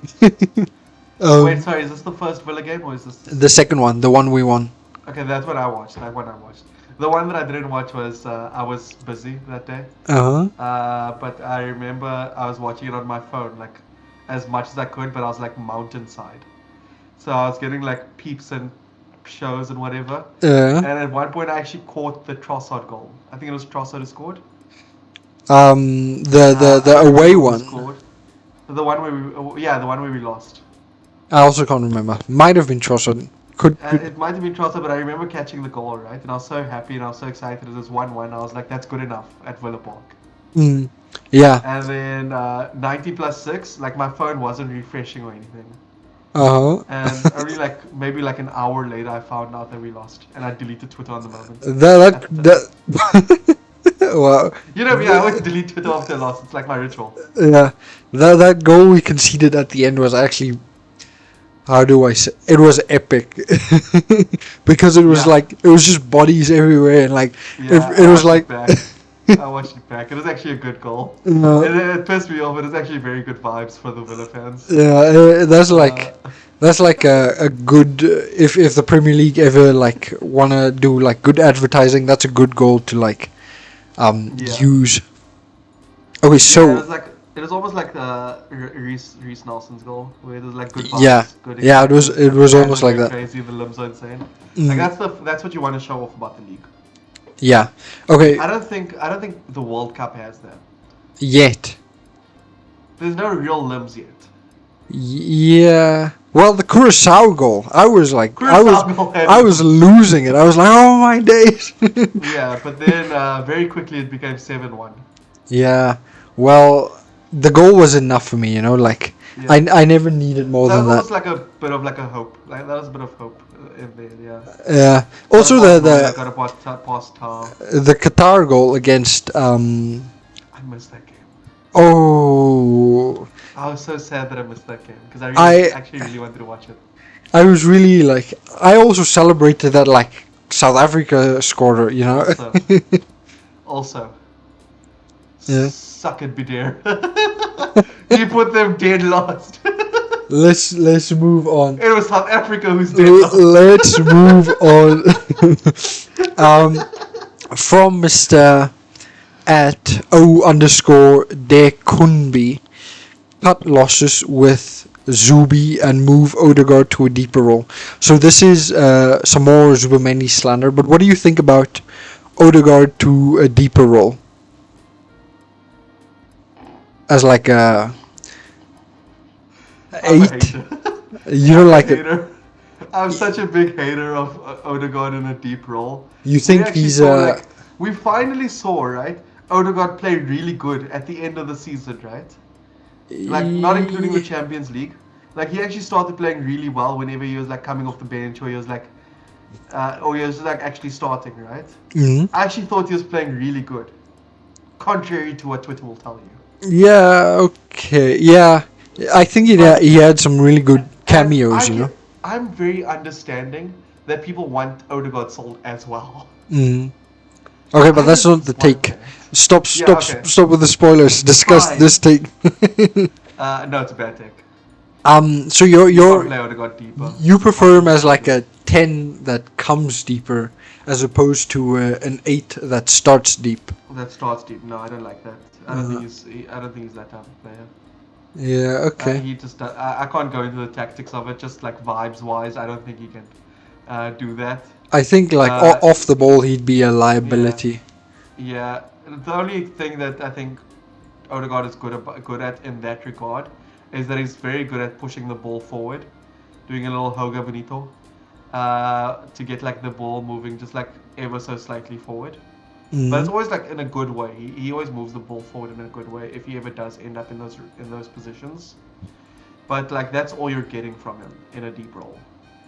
Wait, um, sorry, is this the first Villa game or is this the the second? second one, the one we won. Okay, that's what I watched. That one I watched. The one that I didn't watch was I was busy that day. Uh huh. But I remember I was watching it on my phone, like as much as I could, but I was like mountainside. So I was getting like peeps and shows and whatever. Yeah. And at one point I actually caught the Trossard goal. I think it was Trossard who scored. I The don't away remember who one. scored. The one where we, yeah, the one where we lost. I also can't remember. Might have been Trossard. Could. It might have been Trossard, but I remember catching the goal, right? And I was so happy and I was so excited. It was 1-1. I was like, that's good enough at Villa Park. Mm, yeah. And then 90 plus 6, like my phone wasn't refreshing or anything. Uh And huh. only like maybe like an hour later, I found out that we lost, and I deleted Twitter on the moment. That wow. You know me, I always delete Twitter after a loss. It's like my ritual. Yeah. That goal we conceded at the end was actually, how do I say, it was epic. Because Yeah, it was just bodies everywhere, and like yeah. it I was watched it like back. I watched it back. It was actually a good goal. uh, It pissed me off, but it's actually very good vibes for the Villa fans. yeah, Uh, that's like a good, if the Premier League ever like wanna do like good advertising, that's a good goal to like yeah, use. Okay, yeah. so It was almost like Reese Nelson's goal, where there's like good yeah, vibes, good yeah, excitement. it The was fans almost are like going that. crazy. The limbs are insane. Like Mm, that's what you want to show off about the league. yeah. Okay. I don't think the World Cup has that. Yet. There's no real limbs yet. Yeah. Well, the Curacao goal, I was like, Curacao goal had I it. was losing it. I was like, oh my days. Yeah, but then very quickly it became 7-1. Yeah. Well, the goal was enough for me. Like Yeah. I never needed more That than was that. almost like a bit of like a hope. Like that was a bit of hope in there. Yeah. Yeah. Got Also, it past Moya, got it past Tar. the Qatar goal against I missed that game. oh, I was so sad that I missed that game because I I actually really wanted to watch it. I was really like, I also celebrated that like South Africa scored it. Also, also, Yeah. suck it, Bidir. He put them dead last. Let's move on. It was South Africa who's dead last. Let's move on. From Mr. at O_Dekunbi, cut losses with Zubi and move Odegaard to a deeper role. So this is some more Zubamendi slander, but what do you think about Odegaard to a deeper role? As like a I'm a 8? hater. You don't like it? hater. I'm such a big hater of Odegaard in a deep role. You think he's we finally saw, right? Odegaard play really good at the end of the season, right? Like not including the Champions League. Like he actually started playing really well whenever he was like coming off the bench or he was like actually starting, right? Mhm. I actually thought he was playing really good. Contrary to what Twitter will tell you. Yeah, okay. Yeah. I think he had some really good cameos, I'm very understanding that people want Odegaard sold as well. Mm. Okay, but that's not the take. Stop with the spoilers. Discuss Fine. this take. No, it's a bad take. So You can't you're play Odegaard deeper. you prefer him as like a 10 that comes deeper, as opposed to an 8 that starts deep. That starts deep. No, I don't like that. I don't think he's that type of player. Yeah. Okay. He just I can't go into the tactics of it. Just like vibes wise, I don't think he can do that. I think like off the ball he'd be a liability. Yeah. The only thing that I think Odegaard is good at in that regard is that he's very good at pushing the ball forward, doing a little Hoga Bonito to get like the ball moving just like ever so slightly forward. But it's always like in a good way. He always moves the ball forward in a good way if he ever does end up in those positions. But like that's all you're getting from him in a deep role.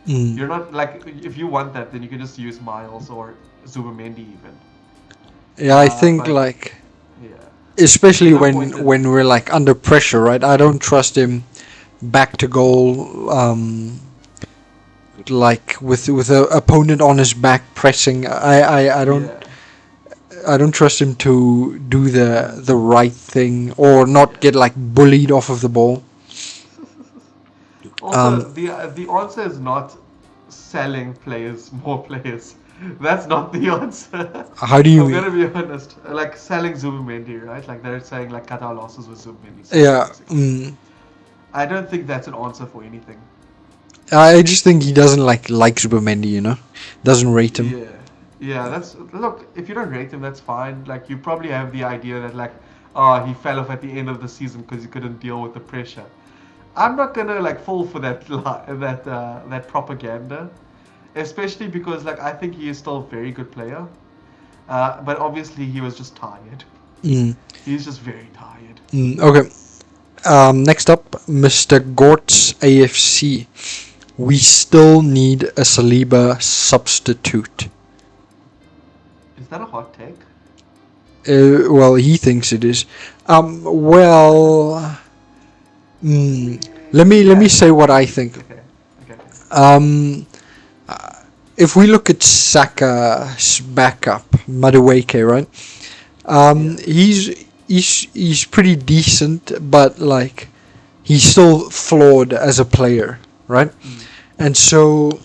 You're not like, if you want that, then you can just use Miles or Zubamendi even. Yeah, I think like, yeah, especially when we're like under pressure, right? I don't trust him back to goal. Like with a opponent on his back pressing. I don't. Yeah. I don't trust him to do the right thing or not get like bullied off of the ball. Also, the answer is not selling more players. That's not the answer. How do you I'm mean? gonna be honest. Like selling Zubamendi, right? Like they're saying like cut our losses with Zubamendi. Yeah. I don't think that's an answer for anything. I just think he doesn't like Zubamendi, doesn't rate him. Yeah. Yeah, look, if you don't rate him, that's fine. Like, you probably have the idea that, like, he fell off at the end of the season because he couldn't deal with the pressure. I'm not gonna, like, fall for that propaganda. Especially because, like, I think he is still a very good player. But obviously he was just tired. He's just very tired. Okay. Next up, Mr. Gort's AFC. We still need a Saliba substitute. Is that a hot take? Well, he thinks it is. Let me say what I think. Okay. If we look at Saka's backup, Madueke, right? He's pretty decent, but like he's still flawed as a player, right? And so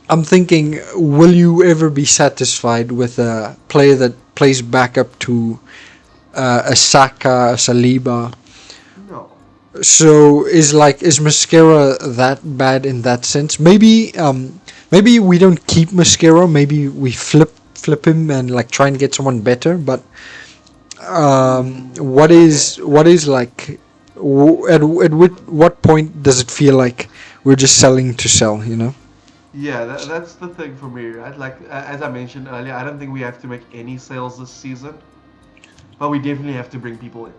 I'm thinking, will you ever be satisfied with a player that plays backup to a Saka, a Saliba? No. So is Mascara that bad in that sense? Maybe we don't keep Mascara. Maybe we flip him and like try and get someone better. But what is like what point does it feel like we're just selling to sell? You know? Yeah, that's the thing for me, right? Like as I mentioned earlier, I don't think we have to make any sales this season, but we definitely have to bring people in.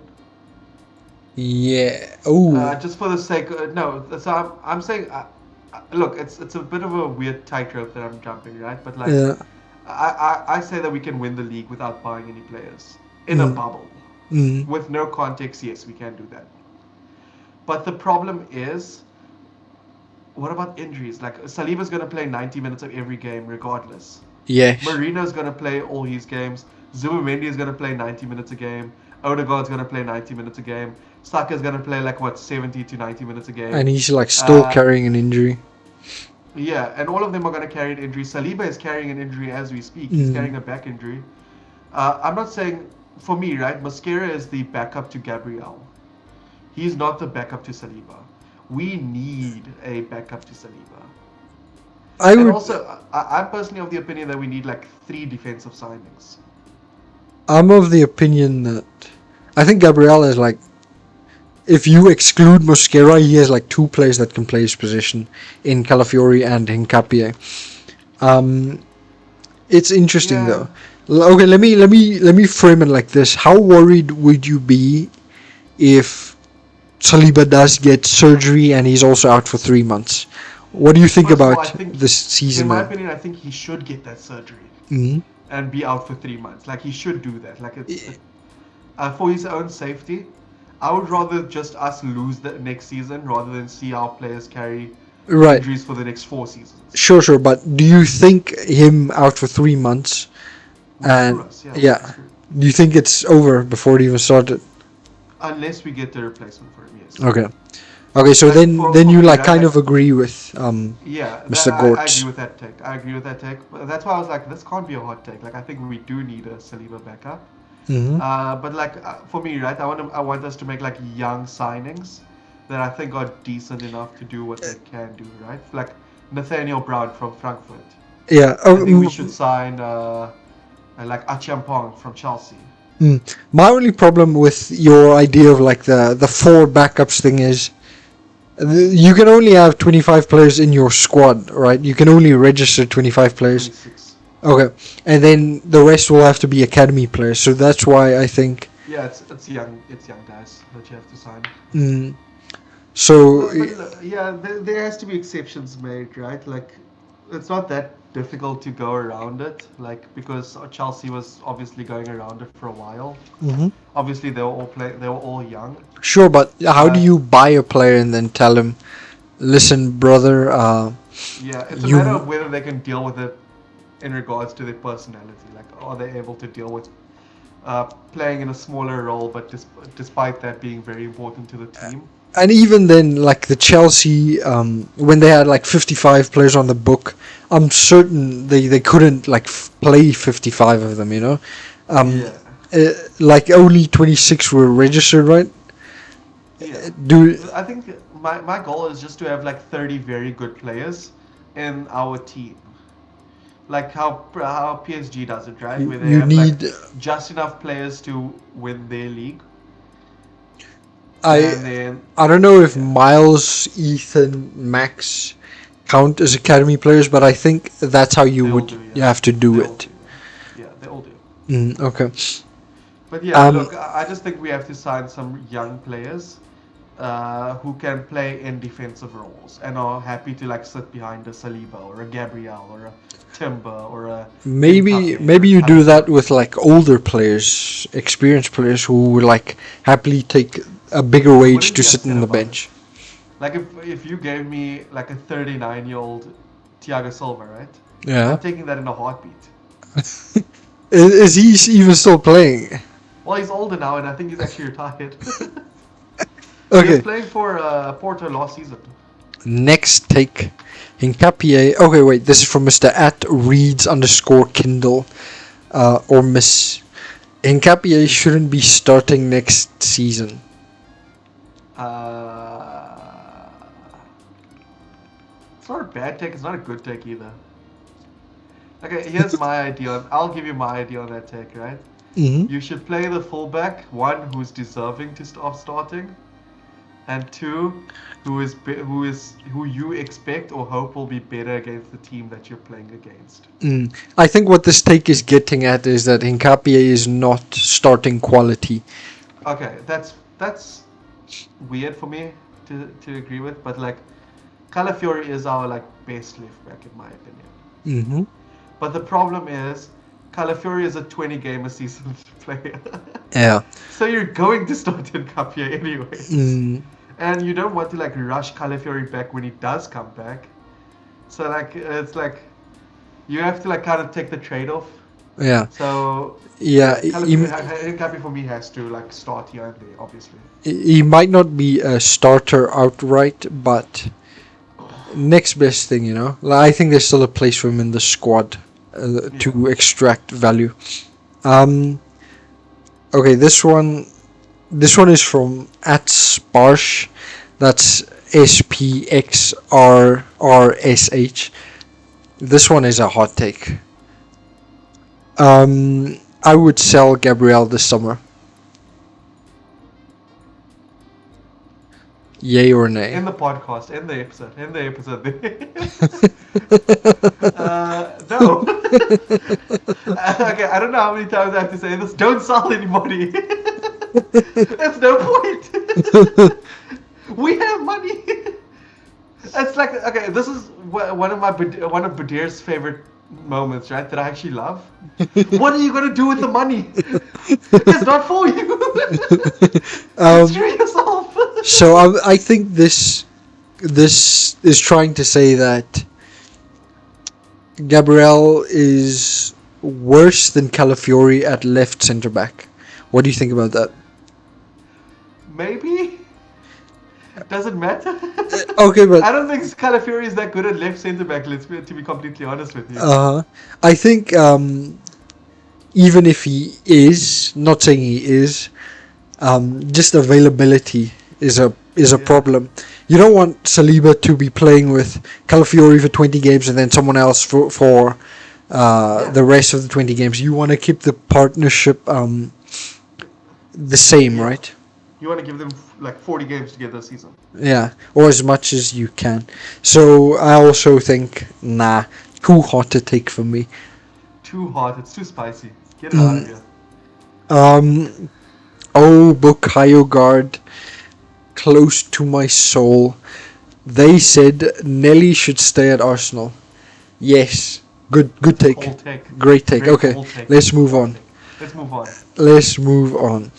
Yeah. Oh. Just for the sake, no. So I'm saying, look, it's a bit of a weird tightrope that I'm jumping, right? But like, Yeah. I say that we can win the league without buying any players in a Mm, bubble mm, with no context. Yes, we can do that. But the problem is, what about injuries? Like Saliba's going to play 90 minutes of every game regardless. yes. Marino's going to play all his games. Zubimendi is going to play 90 minutes a game. Odegaard's going to play 90 minutes a game. Saka's going to play like what 70 to 90 minutes a game. And he's like still Uh, carrying an injury. yeah, and all of them are going to carry an injury. Saliba is carrying an injury as we speak. He's Mm. carrying a back injury. I'm not saying for me, right? Mosquera is the backup to Gabriel. He's not the backup to Saliba. We need a backup to Saliba. I And would. also, I'm personally of the opinion that we need like 3 defensive signings. I'm of the opinion that I think Gabriel is like, if you exclude Mosquera, he has like two players that can play his position in Calafiori and Hincapie. Um, it's interesting Yeah. though. Okay, let me frame it like this. How worried would you be if Saliba does get surgery and he's also out for 3 months? What do you think First of all, I about think, this in season my then? opinion, I think he should get that surgery Mm-hmm. and be out for 3 months. Like he should do that. Like for his own safety. I would rather just us lose the next season rather than see our players carry Right. injuries for the next 4 seasons. Sure. But do you think him out for 3 months Would and screw us, yeah. yeah, do you think it's over before it even started? Unless we get the replacement for him, yes. Okay. Okay, so Like then for you me, like right? kind Like, of agree with yeah, Mr. I agree Gortz. with that take. I agree with that take. But that's why I was like, this can't be a hot take. Like, I think we do need a Saliba backup. Mm-hmm. But like for me, right? I want us to make like young signings that I think are decent enough to do what they can do, right? Like Nathaniel Brown from Frankfurt. Yeah. I think we should sign like Achampong from Chelsea. My only problem with your idea of like the four backups thing is you can only have 25 players in your squad, right? You can only register 25 players. 26. Okay, and then the rest will have to be academy players. So that's why I think. Yeah, it's young guys that you have to sign. Mm, so But yeah, there has to be exceptions made, right? Like, it's not that difficult to go around it, like because Chelsea was obviously going around it for a while. mhm. Obviously, they were all young. Sure, but how do Uh, you buy a player and then tell him, listen, brother, yeah, it's a matter you of whether they can deal with it in regards to their personality. Like, are they able to deal with playing in a smaller role, but despite that being very important to the team? and even then, like the Chelsea, when they had like 55 players on the book, I'm certain they couldn't like play 55 of them. You know, um, Yeah, like only 26 were registered, right? yeah. Do I think my goal is just to have like 30 very good players in our team. Like how PSG does it, right? Where they you have like need? just enough players to win their league, I and then I don't know if yeah, Miles, Ethan, Max count as academy players, but I think that's how you they all would do. you Yeah, have to do they all it. do. Yeah, they all do. Okay. But yeah, Um. look, I just think we have to sign some young players who can play in defensive roles and are happy to like sit behind a Saliba or a Gabriel or a Timber or a Maybe Mbappe or maybe a you do that Calafiori. with like older players, experienced players who would like happily take a bigger I wage wouldn't to be sit upset on the about it. bench. Like if you gave me like a 39-year-old Thiago Silva, right? Yeah. I'm taking that in a heartbeat. Is he even still playing? Well, he's older now, and I think he's actually retired. He was Okay. playing for Porto last season. Next take. Hincapie. Okay, wait. This is from Mr. at Reads underscore Kindle. Or Miss. Hincapie shouldn't be starting next season. Uh, it's not a bad take. It's not a good take either. Okay, here's my idea. I'll give you my idea on that take, right? Mm-hmm. You should play the fullback, one who's deserving of starting, and two, who you expect or hope will be better against the team that you're playing against. I think what this take is getting at is that Hincapie is not starting quality. Okay, that's weird for me to agree with, but like Calafiori is our like best left back in my opinion. Mm-hmm. But the problem is Calafiori is a 20 game a season player. Yeah. So you're going to start Hincapie anyways. Mm. And you don't want to like rush Calafiori back when he does come back. So like it's like you have to like kind of take the trade off. Yeah. So Yeah. Hincapie for me has to like start here and there, obviously. He might not be a starter outright, but next best thing, you know. Like, I think there's still a place for him in the squad to extract value. Um. Okay, This one is from at Sparsh. That's SPXRRSH. This one is a hot take. I would sell Gabriel this summer. Yay or nay? In the podcast, in the episode. No. Okay, I don't know how many times I have to say this. Don't sell anybody. There's no point. We have money. It's like, okay, this is one of Badir's favorite moments, right? That I actually love. What are you gonna do with the money? It's not for you. Screw yourself. So I think this is trying to say that Gabriel is worse than Calafiori at left centre back. What do you think about that? Maybe. Doesn't matter. Okay, but I don't think Calafiori is that good at left centre back. To be completely honest with you. I think even if he is, not saying he is, just availability is a problem. You don't want Saliba to be playing with Calafiori for 20 games and then someone else for the rest of the 20 games. You want to keep the partnership the same, right? You want to give them like 40 games together a season. Yeah, or as much as you can. So I also think, too hot to take for me. Too hot, it's too spicy. Get it out of here. Bukayo Guard, close to my soul. They said Nelly should stay at Arsenal. Yes, good take. Great take. Okay, let's move on. Let's move on.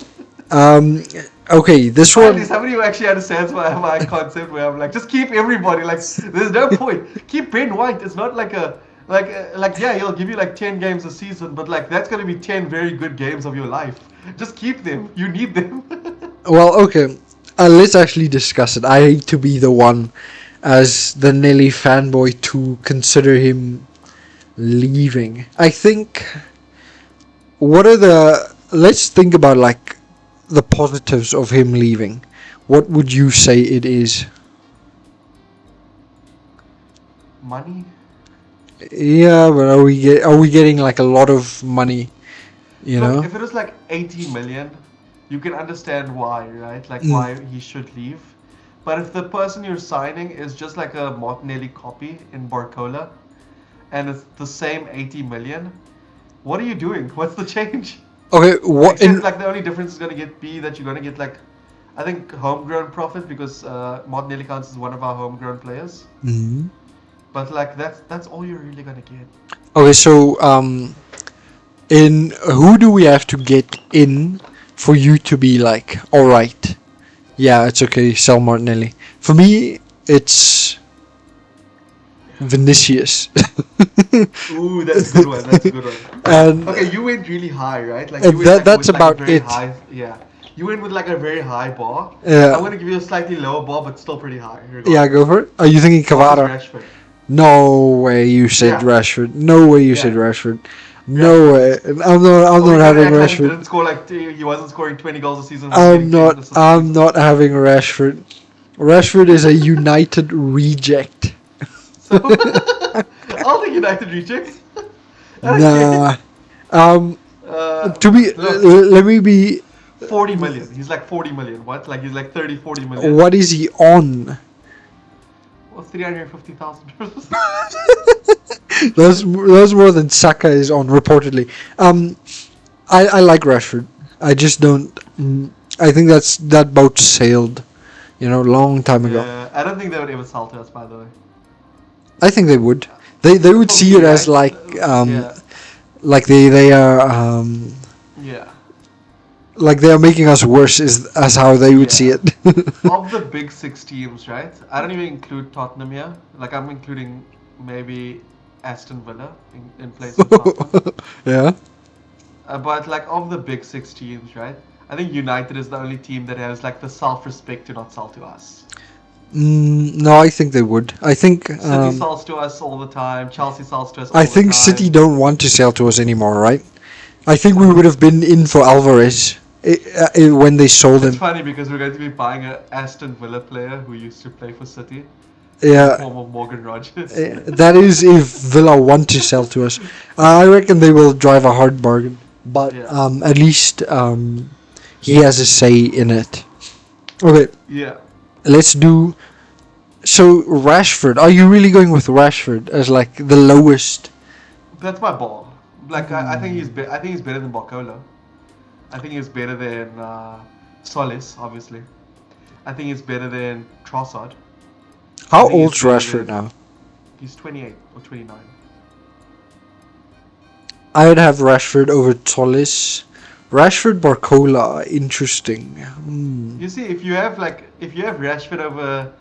Okay, this one. Somebody who actually understands my concept where I'm like, just keep everybody. Like, there's no point. Keep Ben White. It's not like yeah, he'll give you like 10 games a season, but like that's gonna be 10 very good games of your life. Just keep them. You need them. Well, okay. Let's actually discuss it. I hate to be the one, as the Nelly fanboy, to consider him leaving. I think. Let's think about like the positives of him leaving. What would you say it is? Money. Yeah, but are we getting like a lot of money? You know. If it was like 80 million, you can understand why, right? Like why he should leave. But if the person you're signing is just like a Martinelli copy in Barcola, and it's the same 80 million, what are you doing? What's the change? Okay, what? Like the only difference is gonna be that you're gonna get like, I think homegrown profit because Martinelli counts as one of our homegrown players. Mm-hmm. But like that's all you're really gonna get. Okay, so in who do we have to get in for you to be like, all right, yeah, it's okay, sell Martinelli? For me, it's Vinicius. Ooh, that's a good one. And okay, you went really high, right? Like you went that's about like a very it. High, yeah. You went with like a very high bar. Yeah. I'm gonna give you a slightly lower bar, but still pretty high. Yeah, go for it. Are you thinking Cavada? Rashford. No way you said Rashford. No way you said Rashford. No way. I'm not having Rashford. Didn't score like he wasn't scoring 20 goals a season. I'm not having Rashford. Rashford is a United reject. So I'll take United rejects. Nah. Let me be 40 million. He's like 40 million. What? Like he's like 30, 40 million. What is he on? Well, 350,000 euros. That's more than Saka is on reportedly. I like Rashford. I just don't. I think that boat sailed, long time ago. Yeah, I don't think they would ever sell to us, by the way. I think they would. They would For see me, it as right? Yeah, like they are yeah, like they are making us worse is as how they would see yeah. it. Of the big six teams, right? I don't even include Tottenham here. Like I'm including maybe Aston Villa in place of Tottenham. Yeah. But like of the big six teams, right? I think United is the only team that has like the self-respect to not sell to us. No, I think they would. City sells to us all the time. Chelsea sells to us I all the think City time. don't want to sell to us anymore, right? I think we would have been in for Alvarez when they sold It's him. funny because we're going to be buying an Aston Villa player who used to play for City in the Yeah, form of Morgan Rogers. that is if Villa want to sell to us. I reckon they will drive a hard bargain, but Yeah. at least he has a say in it. Okay, Yeah. let's do. So Rashford, are you really going with Rashford as like the lowest? That's my ball. Like I think I think he's better than Barcola. I think he's better than Solis, obviously. I think he's better than Trossard. How think he's old's better Rashford than- now? He's 28 or 29. I would have Rashford over Solis. Rashford Barcola, interesting. You see, if you have Rashford over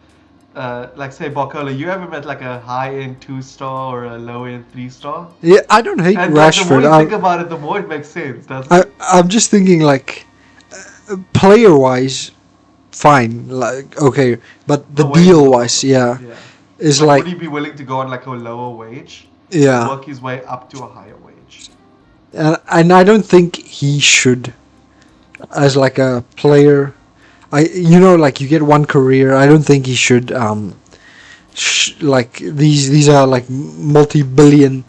like say Barcola, you have him at like a high end 2-star or a low end 3-star. Yeah, I don't hate And like, the more Rashford. you think about it, the more it makes sense, doesn't it? I'm just thinking like player wise, fine, like okay, but the The wage deal is wise, yeah, Yeah. is Like, like would he be willing to go on like a lower wage yeah, to work his way up to a higher wage? and I don't think he should as like a player. Like you get one career. I don't think he should like these are like multi-billion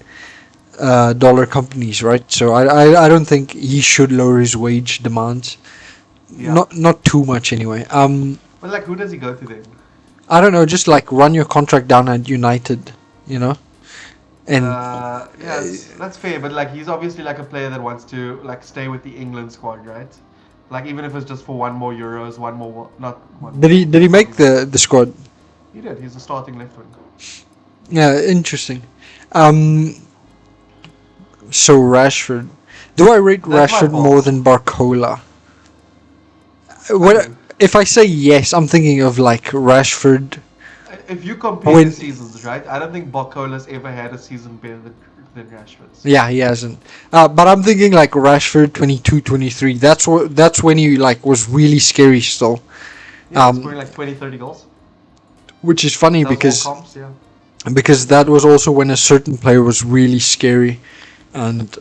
dollar companies, right? So I don't think he should lower his wage demands. Yeah. Not too much anyway. But like, who does he go to then? I don't know. Just like run your contract down at United, you know, and Yeah, that's fair. But like, he's obviously like a player that wants to like stay with the England squad, right? Like even if it's just for one more Euros, one more not one. did he make the squad? He did. He's a starting left wing. Yeah, interesting. Um, so Rashford. Do I rate That's my Rashford fault. more than Barcola? What do. if I say yes? I'm thinking of like Rashford. If you compare When- the seasons, right? I don't think Barcola's ever had a season better than Rashford's. Yeah, he hasn't. But I'm thinking like Rashford 22, 23. That's when he like was really scary still. Yeah, Um, scoring like 20, 30 goals. Which is funny That was because all comps, yeah. because that was also when a certain player was really scary, and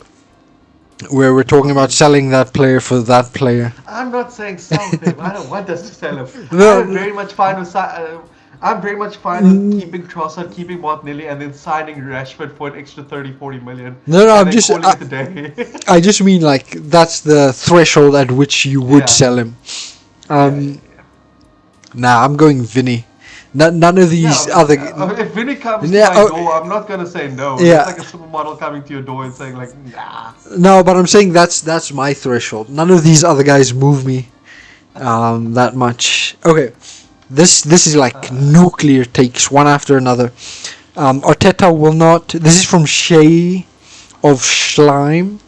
where we're talking about selling that player for that player. I'm not saying sell him. I don't want us to sell him. No. I'm very much fine with. I'm very much fine with keeping Trossard, keeping Martinelli, and then signing Rashford for an extra 30, 40 million. No, and I'm then just calling it a day. I just mean like that's the threshold at which you would Yeah. sell him. Yeah. Nah, I'm going Vinny. None of these Yeah, other. if Vinny comes Yeah, to my oh, door, I'm not gonna say no. yeah. It's like a supermodel coming to your door and saying like, nah. No, but I'm saying that's my threshold. None of these other guys move me that much. Okay, this is like nuclear takes one after another. Arteta will not. This is from Shay of Schleim.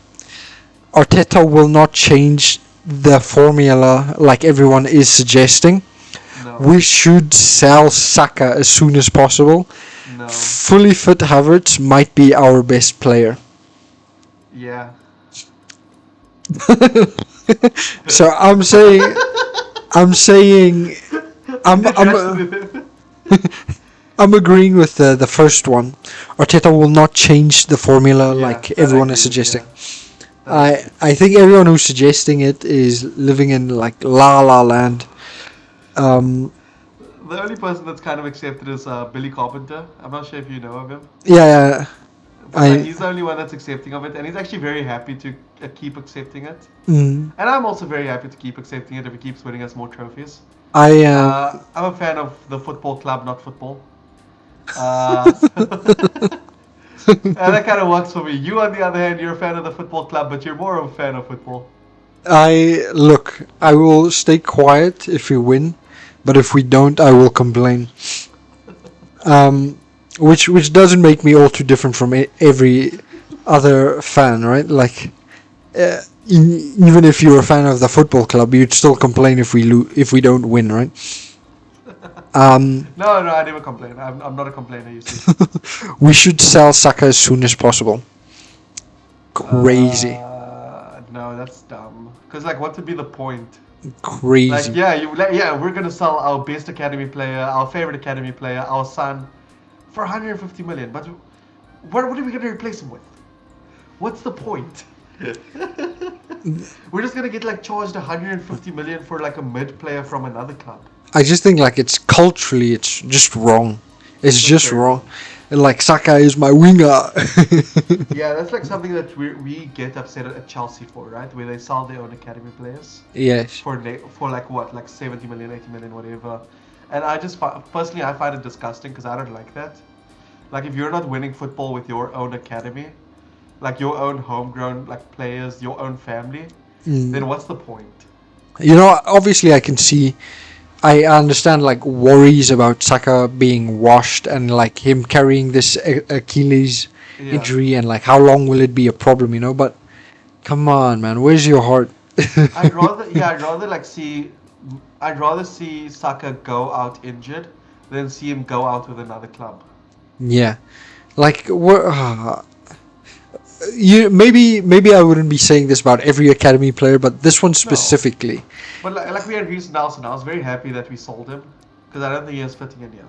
Arteta will not change the formula like everyone is suggesting. No. We should sell Saka as soon as possible. No. Fully fit Havertz might be our best player. Yeah. So I'm saying, I'm I'm agreeing with the first one. Arteta will not change the formula Yeah, like that everyone I is agree with, suggesting. yeah. I think everyone who's suggesting it is living in like la la land. The only person that's kind of accepted is Billy Carpenter. I'm not sure if you know of him. Yeah, But like, he's the only one that's accepting of it, and he's actually very happy to keep accepting it. Mm. And I'm also very happy to keep accepting it if he keeps winning us more trophies. I am. I'm a fan of the football club, not football. So and that kind of works for me. You, on the other hand, you're a fan of the football club, but you're more of a fan of football. I look. I will stay quiet if we win, but if we don't, I will complain. Which doesn't make me all too different from every other fan, right? Like, even if you're a fan of the football club, you'd still complain if we don't win, right? Um, No, I never complain. I'm not a complainer, you see. we should sell Saka as soon as possible. Crazy, No, that's dumb. Cause like, what would be the point? Like, crazy. yeah, we're gonna sell our best academy player, our favorite academy player, our son, for 150 million. But what are we gonna replace him with? What's the point? We're just gonna get like charged 150 million for like a mid player from another club. I just think like it's culturally, it's just wrong. It's That's just very wrong. wrong. And like Saka is my winger. Yeah, that's like something that we get upset at Chelsea for, right? Where they sell their own academy players Yes. for like what, like 70 million, 80 million, whatever. And I just personally I find it disgusting because I don't like that. Like if you're not winning football with your own academy, like your own homegrown like players, your own family, then what's the point? You know, obviously I can see. I understand like worries about Saka being washed and like him carrying this Achilles Yeah. injury and like how long will it be a problem, you know? But come on, man, where's your heart? I'd rather see Saka go out injured than see him go out with another club. Yeah, like what? You maybe I wouldn't be saying this about every academy player, but this one No. specifically. But like we had Reece Nelson, I was very happy that we sold him because I don't think he was fitting in here.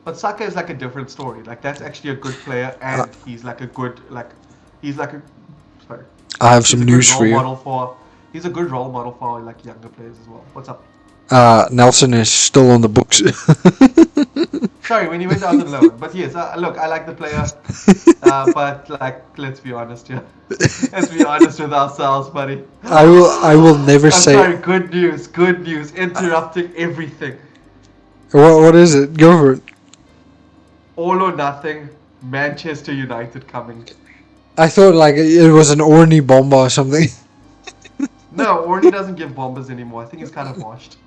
But Saka is like a different story. Like that's actually a good player, Uh, and he's like a sorry, I have he's some a good news for role you. model for he's a good role model for like younger players as well. What's up? Nelson is still on the books. Sorry, when he went out on loan. But yes, look, I like the player, but like let's be honest here. Let's be honest with ourselves, buddy. I will never I'm say. sorry. Good news. Interrupting everything. What is it? Go for it. All or nothing. Manchester United coming. I thought like it was an Orny bomba or something. No, Orny doesn't give bombers anymore. I think he's kind of washed.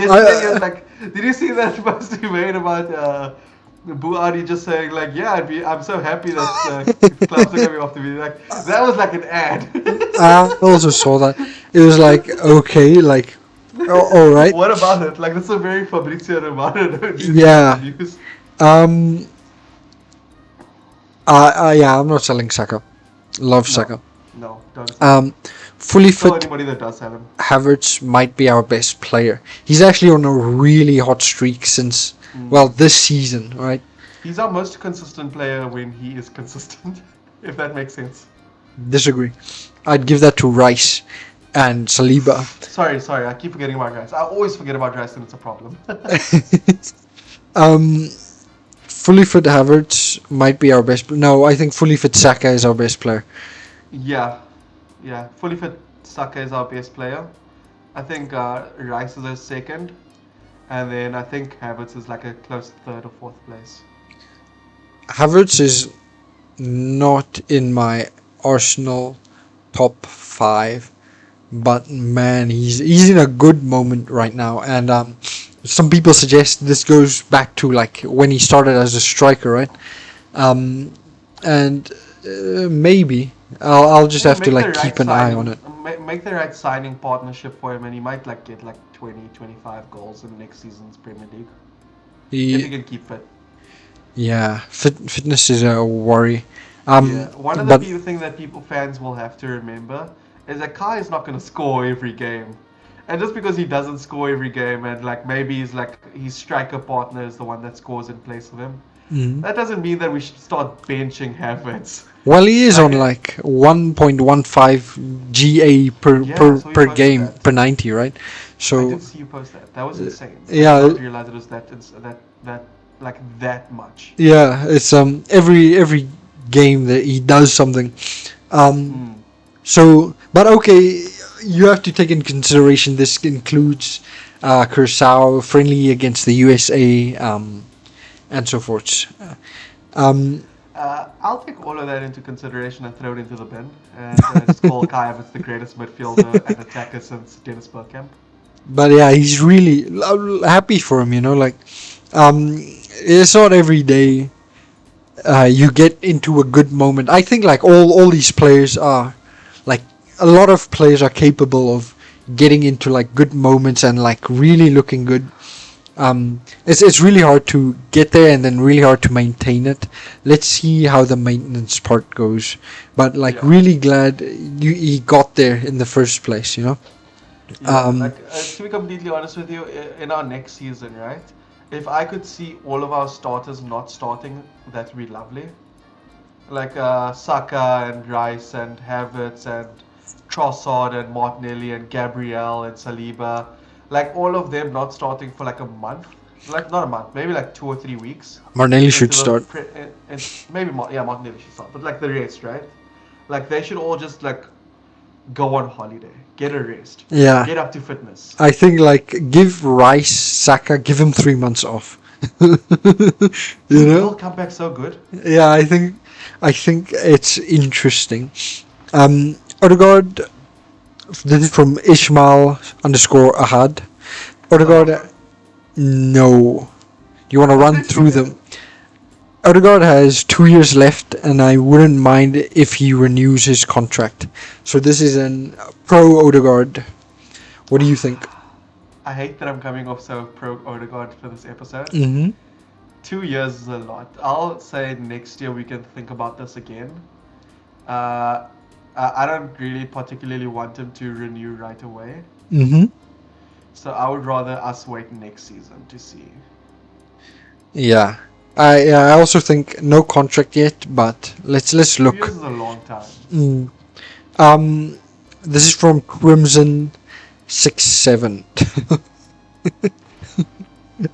I, Yesterday he was like, did you see that post he made about Buadi just saying like, yeah, I'm so happy that clubs are coming after me. Like that was like an ad. I also saw that. It was like okay, like all right, What about it? Like that's a very Fabrizio Romano yeah. news. Um, yeah, I'm not selling Saka. Love No, Saka. no, don't sell him. Fully Sell fit anybody that does sell him. Havertz might be our best player. He's actually on a really hot streak since well this season, right? He's our most consistent player when he is consistent, if that makes sense. Disagree. I'd give that to Rice and Saliba. Sorry, I keep forgetting about Rice. I always forget about Rice and it's a problem. um, fully fit Havertz might be our best. No, I think fully fit Saka is our best player. Yeah, fully fit Saka is our best player. I think Rice is our second. And then I think Havertz is like a close third or fourth place. Havertz is not in my Arsenal top 5, but man, he's in a good moment right now. And some people suggest this goes back to like when he started as a striker, right? And maybe I'll just have to like keep an eye on it. Make the right signing partnership for him, and he might like get like 20, 25 goals in next season's Premier League if he can keep fit. Yeah, fitness is a worry. One of But the thing that fans will have to remember is that Kai is not going to score every game, and just because he doesn't score every game, and like maybe his striker partner is the one that scores in place of him, that doesn't mean that we should start benching Havertz. well, he is on like 1.15 GA per posted game that. per 90, right? I So did see you post that. That was insane. yeah. I did not realize it was that much. yeah, it's every game that he does something. Hmm. So, but okay, you have to take in consideration this includes Curacao friendly against the USA, and so forth. Um, I'll take all of that into consideration and throw it into the bin, and just call Kai Havertz the greatest midfielder and attacker since Dennis Bergkamp. but yeah, he's really happy for him. Like it's not every day you get into a good moment. I think like all these players are like a lot of players are capable of getting into like good moments and like really looking good. It's really hard to get there and then really hard to maintain it. Let's see how the maintenance part goes. But like Yeah. really glad he got there in the first place. Yeah, Um, like to be completely honest with you, in our next season, right? If I could see all of our starters not starting, that'd be lovely. Like Saka and Rice and Havertz and Trossard and Martinelli and Gabriel and Saliba, like all of them not starting for like a month, like not a month, maybe like 2 or 3 weeks Martinelli should into the start. maybe yeah, Martinelli should start, but like the rest, right? Like they should all just like go on holiday, get a rest, Yeah, get up to fitness. I think like give Rice, Saka, give him 3 months off. you Dude, they'll know? come back so good. Yeah, I think it's interesting. Odegaard, this is from Ishmael underscore Ahad. Is that Odegaard, awesome? no. You want to run through them? Odegaard has 2 years left, and I wouldn't mind if he renews his contract. So this is an pro Odegaard. What do you think? I hate that I'm coming off so pro Odegaard for this episode. Mm-hmm. 2 years is a lot. I'll say next year we can think about this again. Uh, I don't really particularly want him to renew right away. Mm-hmm. So I would rather us wait next season to see. Yeah. I also think no contract yet, but let's 2 years look. is a long time. Mm. Um, this is from Crimson 67.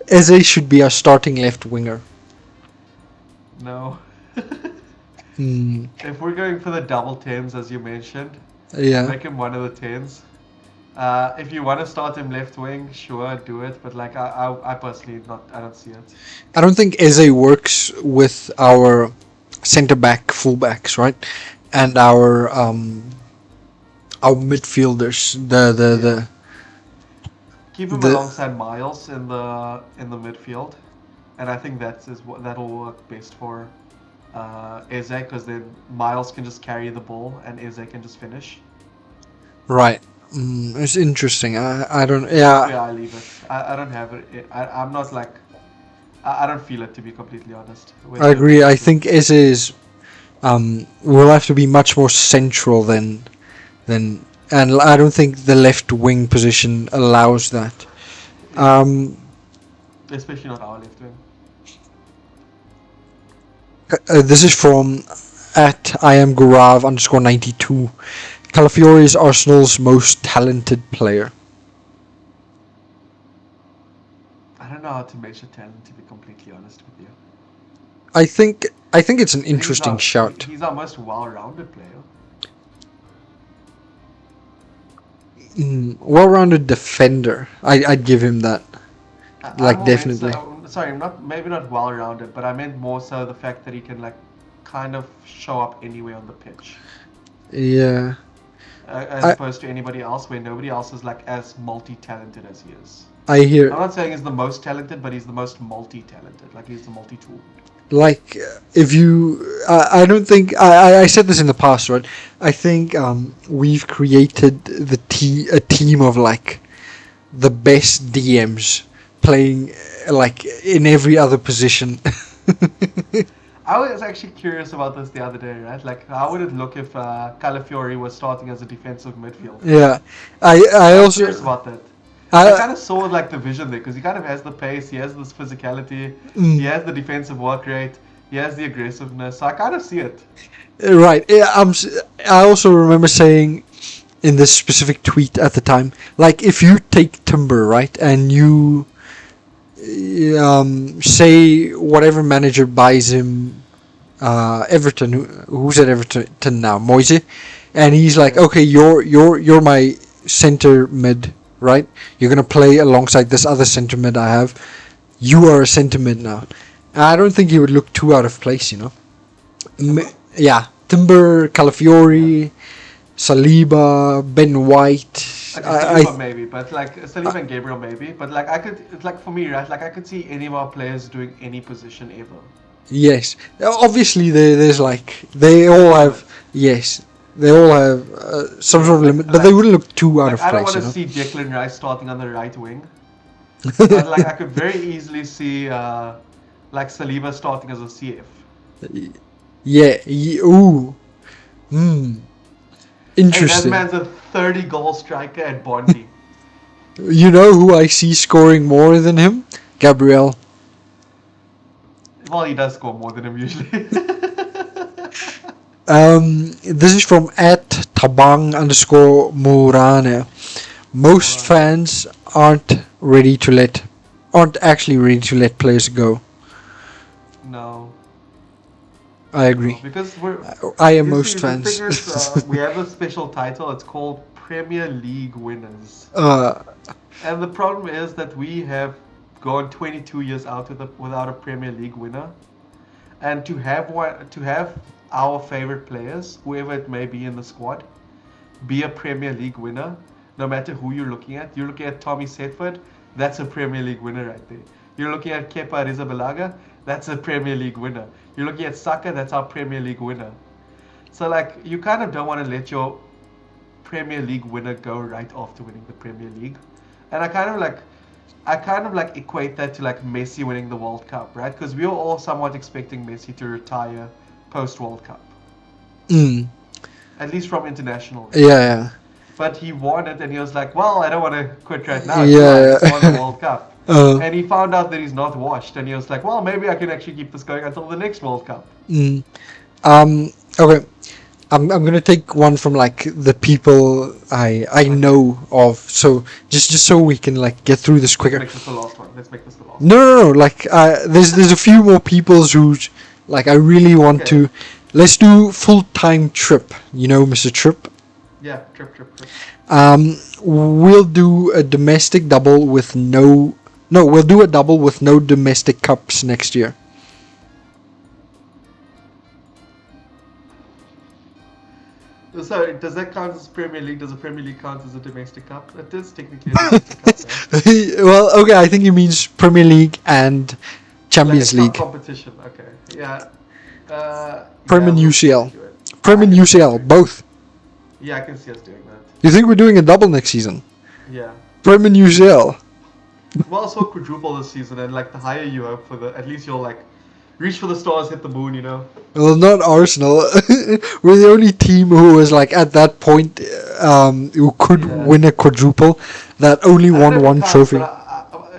Eze should be our starting left winger. No. Mm. If we're going for the double tens, as you mentioned, Yeah. make him one of the tens. If you want to start him left wing, sure, do it. But like I personally I don't see it. I don't think Eze works with our centre back fullbacks, right? And our midfielders. The Keep him the alongside Miles in the midfield, and I think that'll work best for Eze, because then Miles can just carry the ball and Eze can just finish. right. It's interesting. I don't. That's where Yeah, I leave it. I don't have it. I'm not like I don't feel it, to be completely honest. With I him agree. I left wing. think Eze is will have to be much more central than, and I don't think the left wing position allows that. Yeah, Um, especially not our left wing. this is from at I am Gurav underscore 92. Calafiore is Arsenal's most talented player. I don't know how to measure talent, to be completely honest with you. I think it's an I think interesting shout. he's our most well-rounded player. Well-rounded defender. I'd give him that. I Like more meant definitely. sorry, not maybe not well-rounded, but I meant more so the fact that he can like kind of show up anywhere on the pitch, Yeah. as I opposed to anybody else, where nobody else is like as multi-talented as he is. I hear I'm not saying he's the most talented, but he's the most multi-talented. Like he's the multi-tool. like if you I don't think I said this in the past, right? I think we've created a team of like the best DMs playing like in every other position. I was actually curious about this the other day, right? Like, how would it look if Calafiori was starting as a defensive midfielder? Yeah. I I was also curious about that. I I kind of saw like the vision there, because he kind of has the pace, he has this physicality, he mm, has the defensive work rate, he has the aggressiveness. So I kind of see it. right. Yeah, I also remember saying in this specific tweet at the time, like if you take Timber, right, and you say whatever manager buys him Everton. Who's at Everton now? Moise, and he's like, Yeah. okay, you're my center mid, right? You're gonna play alongside this other center mid I have. You are a center mid now. I don't think he would look too out of place, you know. Timber? Yeah, Timber, Yeah. Calafiori, Saliba, Ben White. Okay, Saliba maybe, but like Saliba and Gabriel maybe, but like I could, it's like for me, right? Like I could see any of our players doing any position ever. Yes, obviously there's like they all have Limits. yes, they all have some Yeah, sort of limit, but they wouldn't look too out of I don't place, want you to know. see Declan Rice starting on the right wing, but like I could very easily see like Saliba starting as a CF. Yeah, ooh, Hey, that interesting. man's a 30 goal striker at Bondi. You know who I see scoring more than him? Gabriel. Well, he does score more than him usually. This is from at tabang underscore Murane. Most Alright. fans aren't actually ready to let players go. No, I no, agree. because we're. I am You see, most the fans. thing is, we have a special title. It's called Premier League Winners. uh, And the problem is that we have gone 22 years out without a Premier League winner, and to have our favorite players, whoever it may be in the squad, be a Premier League winner, no matter who you're looking at. You're looking at Tommy Setford, that's a Premier League winner right there. You're looking at Kepa Arrizabalaga, that's a Premier League winner. You're looking at Saka, that's our Premier League winner. So like you kind of don't want to let your Premier League winner go right after winning the Premier League. And I kind of like equate that to like Messi winning the World Cup, right? Because we were all somewhat expecting Messi to retire post World Cup, mm, at least from international. yeah, But he won it, and he was like, "Well, I don't want to quit right now, do I? I yeah, just won the yeah. World Cup." uh, And he found out that he's not washed, and he was like, "Well, maybe I can actually keep this going until the next World Cup." mm. Okay. I'm gonna take one from like the people I Okay, know of. So just so we can like get through this let's quicker. make this the last one. Let's make this the last No, one. no, no. Like, there's a few more people's who, like, I really want Okay. to. Let's do full time Trip. You know, Mr. Trip. Yeah, trip. We'll do a domestic double with no. No, we'll do a double with no domestic cups next year. So does that count as Premier League? Does the Premier League count as a domestic cup? It is technically a domestic cup, right? Well, okay, I think he means Premier League and Like a Champions League. competition. Okay. Yeah. Prem Yeah, and we'll UCL. do it. Prem I and can see us UCL, doing that. both. Yeah, I can see us doing that. You think we're doing a double next season? Yeah. Prem and UCL. Well, also quadruple this season, and like the higher you hope for the, at least you'll like reach for the stars, hit the moon. You know. Well, not Arsenal. We're the only team who was like at that point, who could Yeah. win a quadruple that only I don't know won if it one counts, trophy. but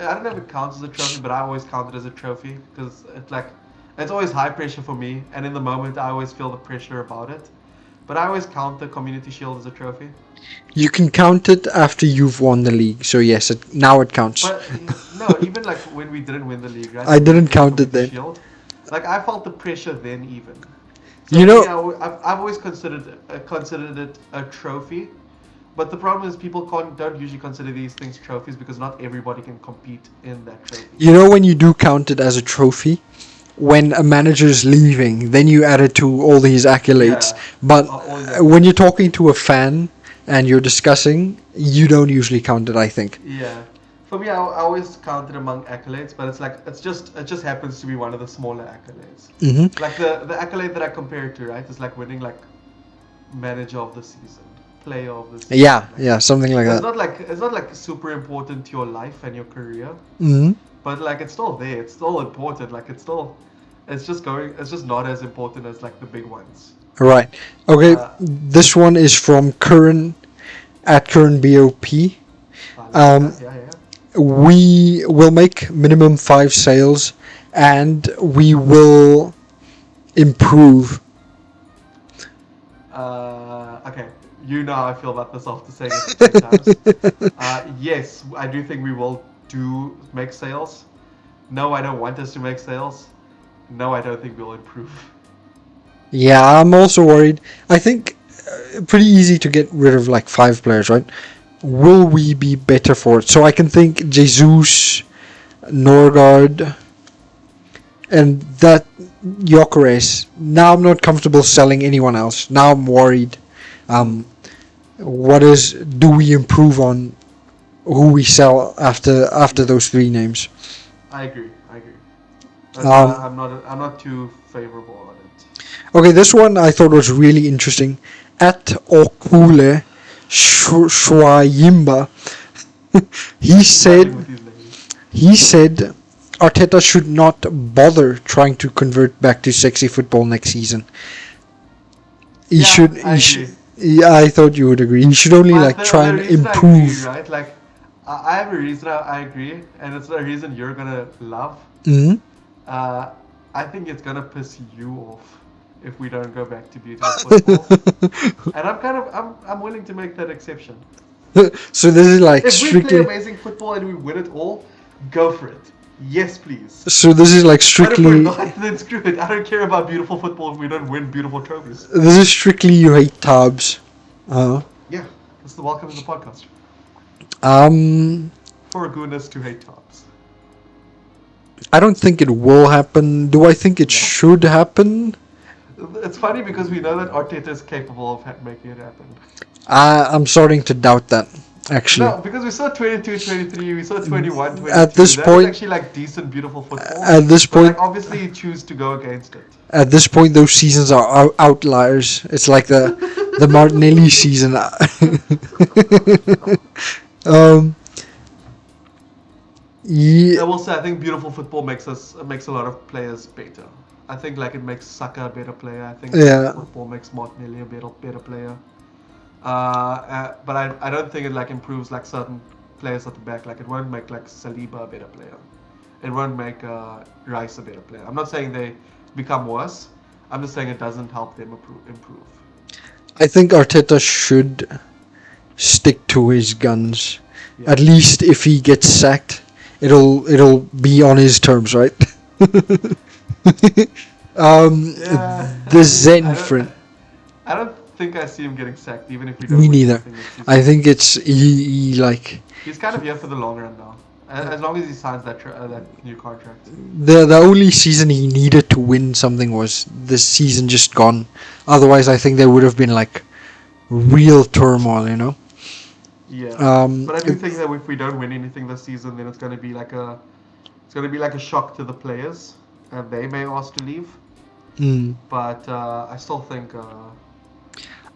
I don't know if it counts as a trophy, but I always count it as a trophy because it's like it's always high pressure for me, and in the moment I always feel the pressure about it. But I always count the Community Shield as a trophy. You can count it after you've won the league. So yes, now it counts. But no, even like when we didn't win the league, right? I We didn't didn't win the count it Community then. Shield. Like I felt the pressure then even. So You for know, me, I've always considered it a trophy. But the problem is people don't usually consider these things trophies because not everybody can compete in that trophy. you know when you do count it as a trophy, when a manager's leaving, then you add it to all these accolades. Yeah, But all these when you're accolades. talking to a fan and you're discussing, you don't usually count it. I think. Yeah. For me, I always count it among accolades, but it's like it just happens to be one of the smaller accolades. Like the accolade that I compare it to, right, is like winning like manager of the season, player of the season. Yeah, Like, yeah, something like that. it's not like super important to your life and your career, hmm but like it's still there. It's still important. Like it's just not as important as like the big ones. Right. Okay. Uh, This one is from Curran at Curran BOP. I like Um, that. Yeah. we will make minimum 5 sales, and we will improve. Okay, you know how I feel about this after saying it 3 times. Yes, I do think we will do make sales. No, I don't want us to make sales. No, I don't think we'll improve. Yeah, I'm also worried. I think pretty easy to get rid of like 5 players, right? Will we be better for it? So I can think Jesus, Norgard, and that Gyökeres. Now I'm not comfortable selling anyone else. Now I'm worried. Mm. Um, what is do we improve on who we sell after Yeah, those 3 names? I agree. I agree. That's why Um, I'm not too favorable on it. okay, this one I thought was really interesting. At Okule Shwayimba, he Struggling said with these names. he said Arteta should not bother trying to convert back to sexy football next season. He Yeah, should. I He should. agree. Yeah, I thought you would agree. He should only But like try the and reason I agree, improve. right? Like, I have a reason I agree, and it's a reason you're gonna love. Hmm. Uh, I think it's gonna piss you off if we don't go back to beautiful football, and I'm willing to make that exception. So this is like If we play strictly. amazing football and we win it all, go for it. Yes, please. So this is like But if we're strictly. not, then screw it. I don't care about beautiful football if we don't win beautiful trophies. This is strictly you hate thaaabs. Uh, Yeah, this is the welcome to the podcast um, for goodness to hate tops. I don't think it will happen. Do I think it No. should happen? It's funny because we know that Arteta is capable of making it happen. I'm starting to doubt that. Actually, No, because we saw 22-23, we saw 21 at 22. this That is point, actually like decent, beautiful football. at this But point, like obviously you choose to go against it. at this point, those seasons are outliers. It's like the Martinelli season. um, I yeah, will say I think beautiful football makes a lot of players better. I think like it makes Saka a better player. I think beautiful yeah. football makes Martinelli a better player. But I don't think it like improves like certain players at the back. Like it won't make like Saliba a better player. It won't make Rice a better player. I'm not saying they become worse. I'm just saying it doesn't help them improve. I think Arteta should stick to his guns. Yeah. At least if he gets sacked, it'll be on his terms, right? Yeah, The I mean, Zen friend. I don't think I see him getting sacked, even if we Me don't win neither. anything this I season. think it's he like He's kind of here for the long run now, as long as he signs that new contract. the only season he needed to win something was this season just gone. Otherwise, I think there would have been like real turmoil, you know. Yeah, Um, but I do think that if we don't win anything this season, then it's going to be like a shock to the players, and they may ask to leave. mm, But I still think.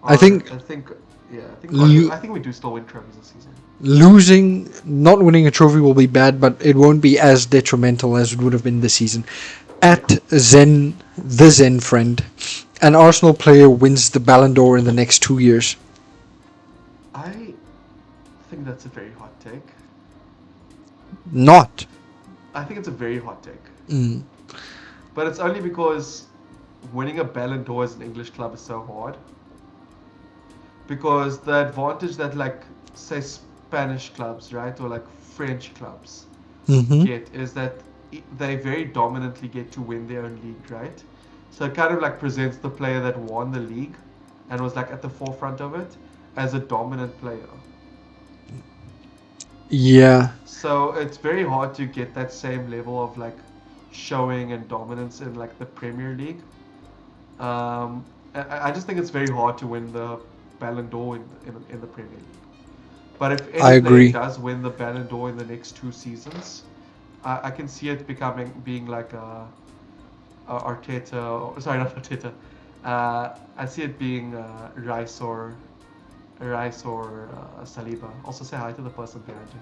I think I think. Yeah, l- I think we do still win trophies this season. losing, not winning a trophy will be bad, but it won't be as detrimental as it would have been this season. Yeah, At the Zen friend, an Arsenal player wins the Ballon d'Or in the next 2 years. I think that's a very hot take. Not. I think it's a very hot take, Mm, but it's only because winning a Ballon d'Or as an English club is so hard. Because the advantage that like say Spanish clubs, right, or like French clubs mm-hmm. get is that they very dominantly get to win their own league, right? So it kind of like presents the player that won the league and was like at the forefront of it as a dominant player. Yeah, So it's very hard to get that same level of like showing and dominance in like the Premier League. I just think it's very hard to win the Ballon d'Or in the Premier League. But if I any player agree. does win the Ballon d'Or in the next 2 seasons, I can see it being like a Arteta. Sorry, not Arteta. I see it being Rice or Saliba. Also say hi to the person behind you.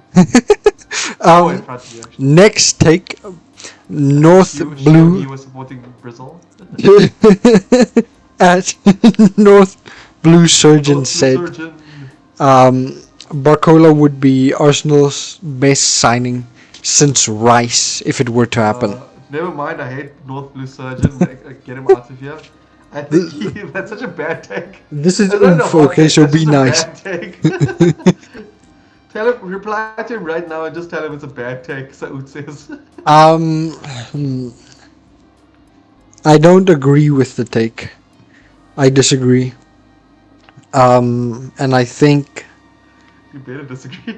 Oh, in um, front of you actually. next take, North He Blue was supporting Brazil. at North Blue Surgeon North Blue said Surgeon. Barcola would be Arsenal's best signing since Rice if it were to happen. Never mind. I hate North Blue Surgeon. Get him out of here. I think that's such a bad take. This is That's not a oof, hot okay, take. so That's be just a nice. bad take. Reply to him right now and just tell him it's a bad take. Saud says. um, hmm, I don't agree with the take. I disagree. And I think You better disagree.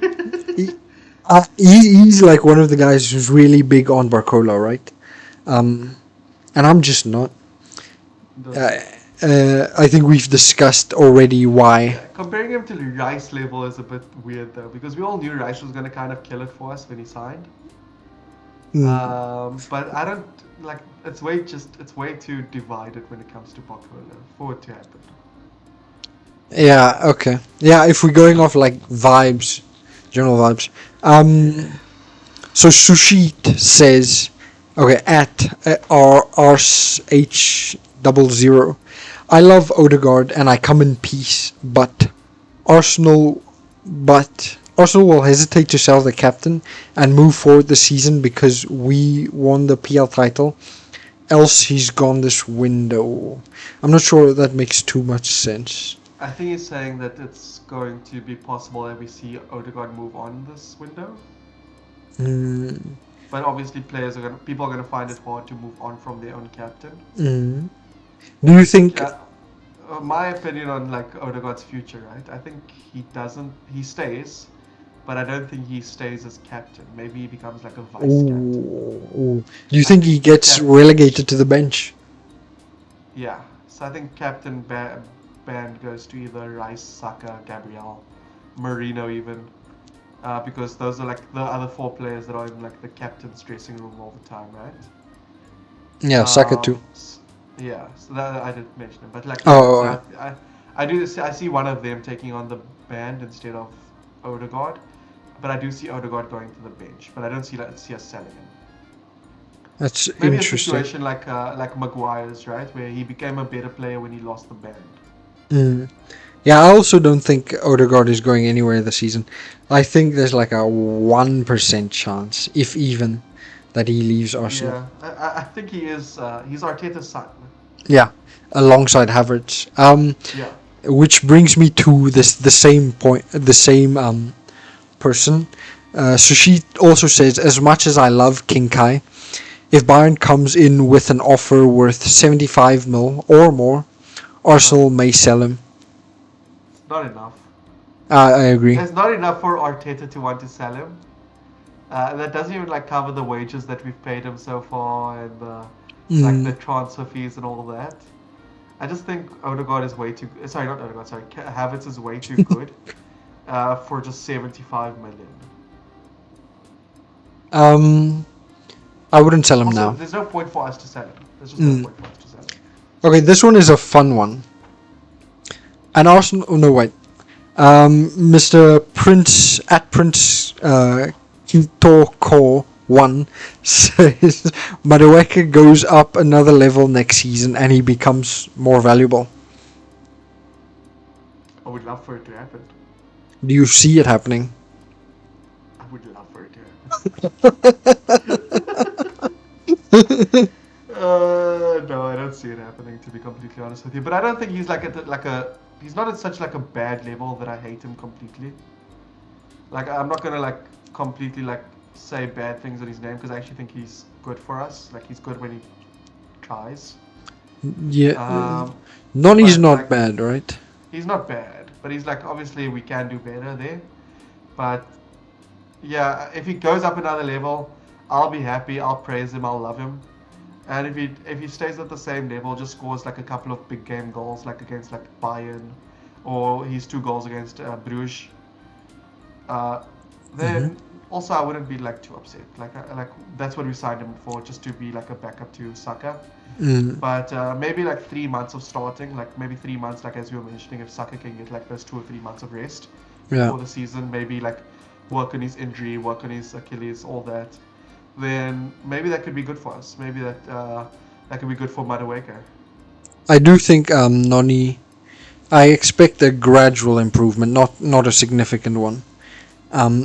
he, he's like one of the guys who's really big on Barcola, right? Um, and I'm just not. Doesn't. Uh, I think we've discussed already why. Yeah, comparing him to Rice level is a bit weird though, because we all knew Rice was going to kind of kill it for us when he signed. Mm, But I don't like. It's way too divided when it comes to Barcola for it to happen. yeah, okay. Yeah, if we're going off like vibes, general vibes. Yeah. So Sushit says, okay, at RH00. I love Odegaard and I come in peace, Arsenal, but Arsenal will hesitate to sell the captain and move forward the season because we won the PL title. Else he's gone this window. I'm not sure that makes too much sense. I think he's saying that it's going to be possible that we see Odegaard move on this window. Mm, But obviously, people are gonna find it hard to move on from their own captain. mm. Do you think? Yeah, my opinion on like Odegaard's future, right? I think he stays, but I don't think he stays as captain. Maybe he becomes like a vice captain. Ooh. Do you I think he think gets relegated to the bench? yeah. So I think band goes to either Rice, Saka, Gabriel, Marino even. Because those are like the other four players that are in like the captain's dressing room all the time, right? Yeah, Saka too. Yeah, so that I did mention it, but like yeah, Oh, so okay. I see one of them taking on the band instead of Odegaard, but I do see Odegaard going to the bench, but I don't see us selling him. That's Maybe a interesting. situation like Maguire's, right, where he became a better player when he lost the band. Mm. Yeah, I also don't think Odegaard is going anywhere this season. I think there's like a 1% chance, if even, that he leaves Arsenal. Yeah, I think he is. He's Arteta's son. Yeah, alongside Havertz. Yeah. Which brings me to the same point, the same person. So she also says, as much as I love King Kai, if Bayern comes in with an offer worth 75 mil or more, Uh-huh. Arsenal may sell him. It's not enough. I agree. It's not enough for Arteta to want to sell him. That doesn't even like cover the wages that we've paid him so far and like the Mm, transfer fees and all that. I just think Odegaard is way too. Sorry, not Odegaard. Sorry, Havertz is way too good for just 75 million. um, I wouldn't sell him Also, now. there's no point for us to sell him. There's just no Mm. point for us to sell him. Okay, this one is a fun one. And Arsenal. Oh no, wait. Mr. Prince at Prince Kitoko one says Madueke goes up another level next season and he becomes more valuable. I would love for it to happen. Do you see it happening? I would love for it to happen. No, I don't see it happening. To be completely honest with you, but I don't think he's he's not at such like a bad level that I hate him completely. Like I'm not gonna like completely like say bad things on his name because I actually think he's good for us. Like he's good when he tries. Yeah, Um, Noni's but not like bad, right? he's not bad, but he's like obviously we can do better there. But yeah, if he goes up another level, I'll be happy. I'll praise him. I'll love him. And if he stays at the same level, just scores like a couple of big game goals, like against like Bayern, or his two goals against Bruges, uh, Hmm. then also I wouldn't be like too upset. Like that's what we signed him for, just to be like a backup to Saka. Mm, But maybe like 3 months of starting, like maybe 3 months, like as you were mentioning, if Saka can get like those 2 or 3 months of rest yeah. before the season, maybe like work on his injury, work on his Achilles, all that, then maybe that could be good for us. Maybe that could be good for Madueke. I do think Noni. I expect a gradual improvement, not a significant one.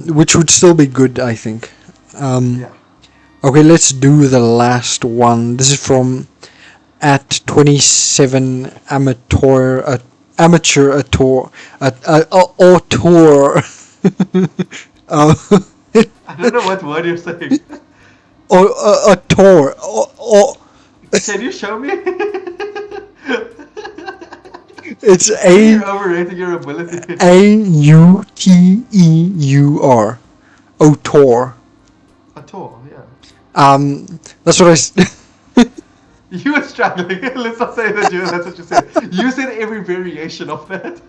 Which would still be good, I think. Um, Yeah. okay, let's do the last one. This is from at 27 amateur auteur. uh, I don't know what word you're saying. auteur. Can you show me? It's I think you're overrating your ability. Auteur. Auteur. At all, yeah. That's what You were struggling. Let's not say that that's what you said. You said every variation of that.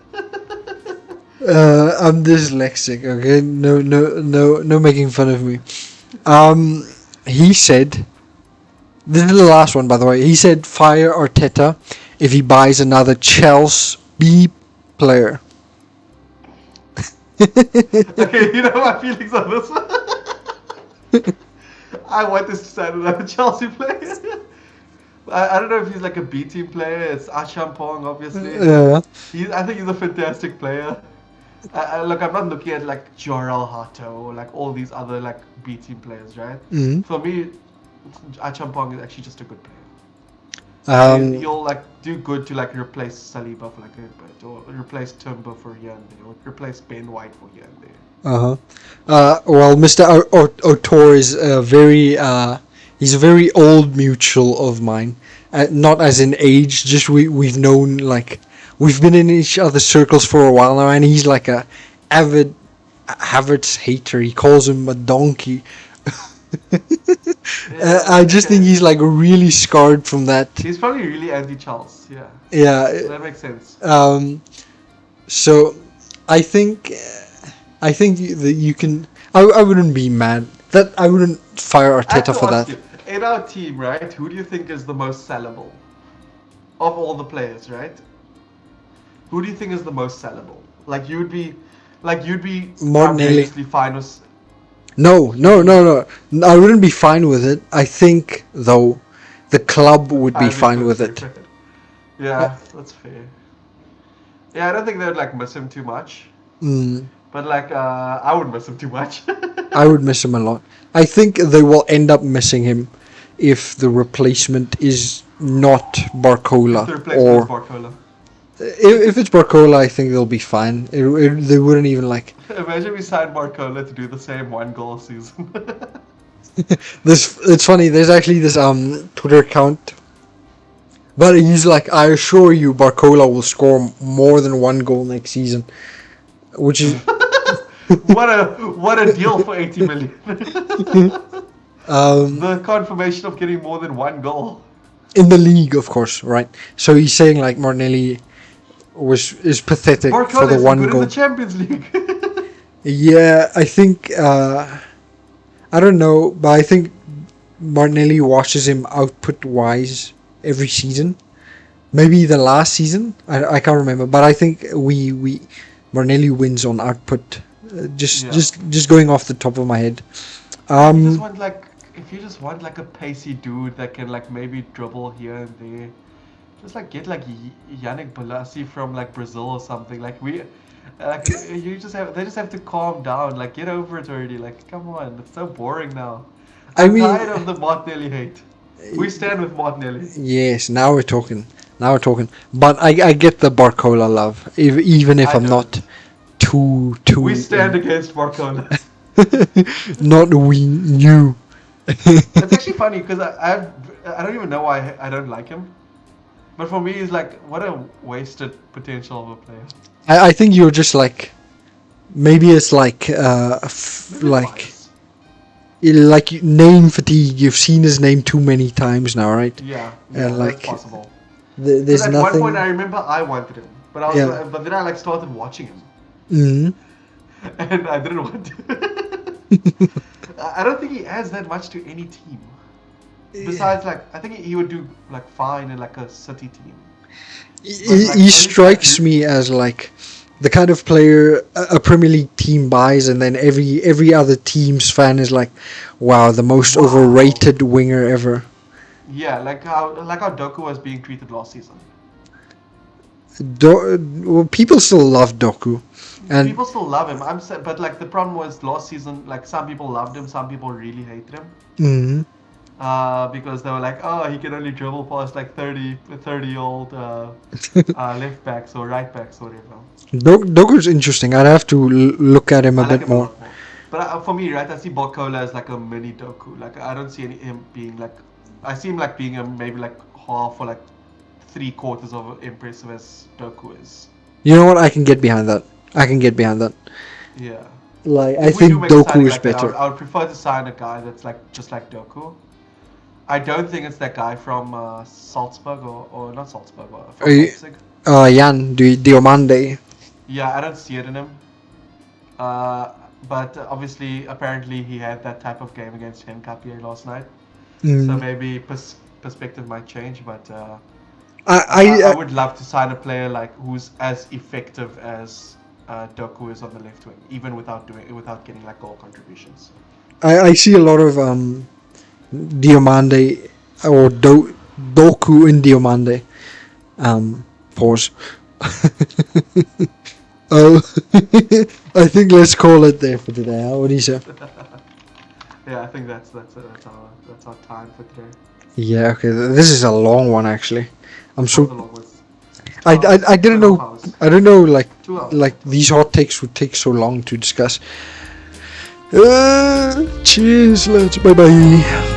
I'm dyslexic. Okay, no making fun of me. Um, he said, this is the last one, by the way. He said fire Arteta if he buys another Chelsea B player. Okay, you know my feelings on this one. I want this to sign another Chelsea player. I don't know if he's like a B team player. It's Achampong, obviously. Yeah. I think he's a fantastic player. Look, I'm not looking at like Jorel Hato or like all these other like B team players, right? Mm. For me, Achampong is actually just a good player. He'll like do good to like replace Saliba for like a bit, or replace Timber for here and there, or replace Ben White for here and there. Well, Mr. Autor is he's a very old mutual of mine. Not as in age, just we've known, like, we've been in each other's circles for a while now, and he's like a avid Havertz hater. He calls him a donkey. I just think he's like really scarred from that. He's probably really anti-Charles, yeah. Yeah. So that makes sense. So I think that you can. I wouldn't be mad. That I wouldn't fire Arteta for that. In our team, right? Who do you think is the most sellable of all the players, right? Who do you think is the most sellable? Like you'd be Martinelli. Fine with. No. I wouldn't be fine with it. I think though, the club would be fine with it. Yeah, that's fair. Yeah, I don't think they'd like miss him too much. Mm. But like, I would miss him too much. I would miss him a lot. I think they will end up missing him if the replacement is not Barcola. Is Barcola. If it's Barcola, I think they'll be fine. They wouldn't even like. Imagine we signed Barcola to do the same 1 goal season. It's funny. There's actually this Twitter account, but he's like, I assure you, Barcola will score more than 1 goal next season, which is what a deal for 80 million. The confirmation of getting more than 1 goal in the league, of course, right? So he's saying like Martinelli is pathetic Barcola for the 1 goal. In the Champions League. Yeah, I think I don't know, but I think Martinelli washes him output wise every season. Maybe the last season, I can't remember, but I think we Martinelli wins on output. Just going off the top of my head. If you just want like a pacey dude that can like maybe dribble here and there, just like get like Yannick Bolasie from like Brazil or something. Like they just have to calm down. Like get over it already. Like come on, it's so boring now. I'm tired of the Martinelli hate. We stand with Martinelli. Yes, now we're talking. But I get the Barcola love, even if I'm not too. We stand against Barcola. Not you. It's actually funny because I don't even know why I don't like him. But for me, he's like, what a wasted potential of a player. I think you're just like, maybe it's like like name fatigue. You've seen his name too many times now, right? Yeah, like, that's possible. There's at nothing. one point, I remember I wanted him, but but then I like started watching him, and I didn't want to. I don't think he adds that much to any team. Besides, like, I think he would do like fine in like a City team. He strikes me as like the kind of player a Premier League team buys, and then every other team's fan is like, "Wow, the most overrated winger ever." Yeah, like how Doku was being treated last season. Well, people still love Doku, and people still love him. But like the problem was last season, like some people loved him, some people really hated him. Mm-hmm. Because they were like, oh, he can only dribble past like 30-year-old left backs or right backs or whatever. Doku's interesting. I'd have to look at him a bit more. But for me, right, I see Barcola as like a mini Doku. Like I don't see him being like, I see him like being maybe like half or like 3/4 of impressive as Doku is. You know what? I can get behind that. I can get behind that. Yeah. Like, I If we do think make a signing Doku is like that, better. I would prefer to sign a guy that's like just like Doku. I don't think it's that guy from Salzburg or not Salzburg, from Leipzig. Jan Diomande. Yeah, I don't see it in him. But obviously, apparently, he had that type of game against Henkapier last night. So maybe perspective might change. But I would love to sign a player like who's as effective as Doku is on the left wing, even without getting like goal contributions. I see a lot of Diomande or Doku in Diomande. Pause. Oh, I think let's call it there for today. What do you say? Yeah, I think that's our time for today. Yeah. Okay. This is a long one actually. I'm That was a so. long one. I didn't know. 2.5 hours. I don't know. 2 hours. Like these hot takes would take so long to discuss. Cheers, lads. Bye bye.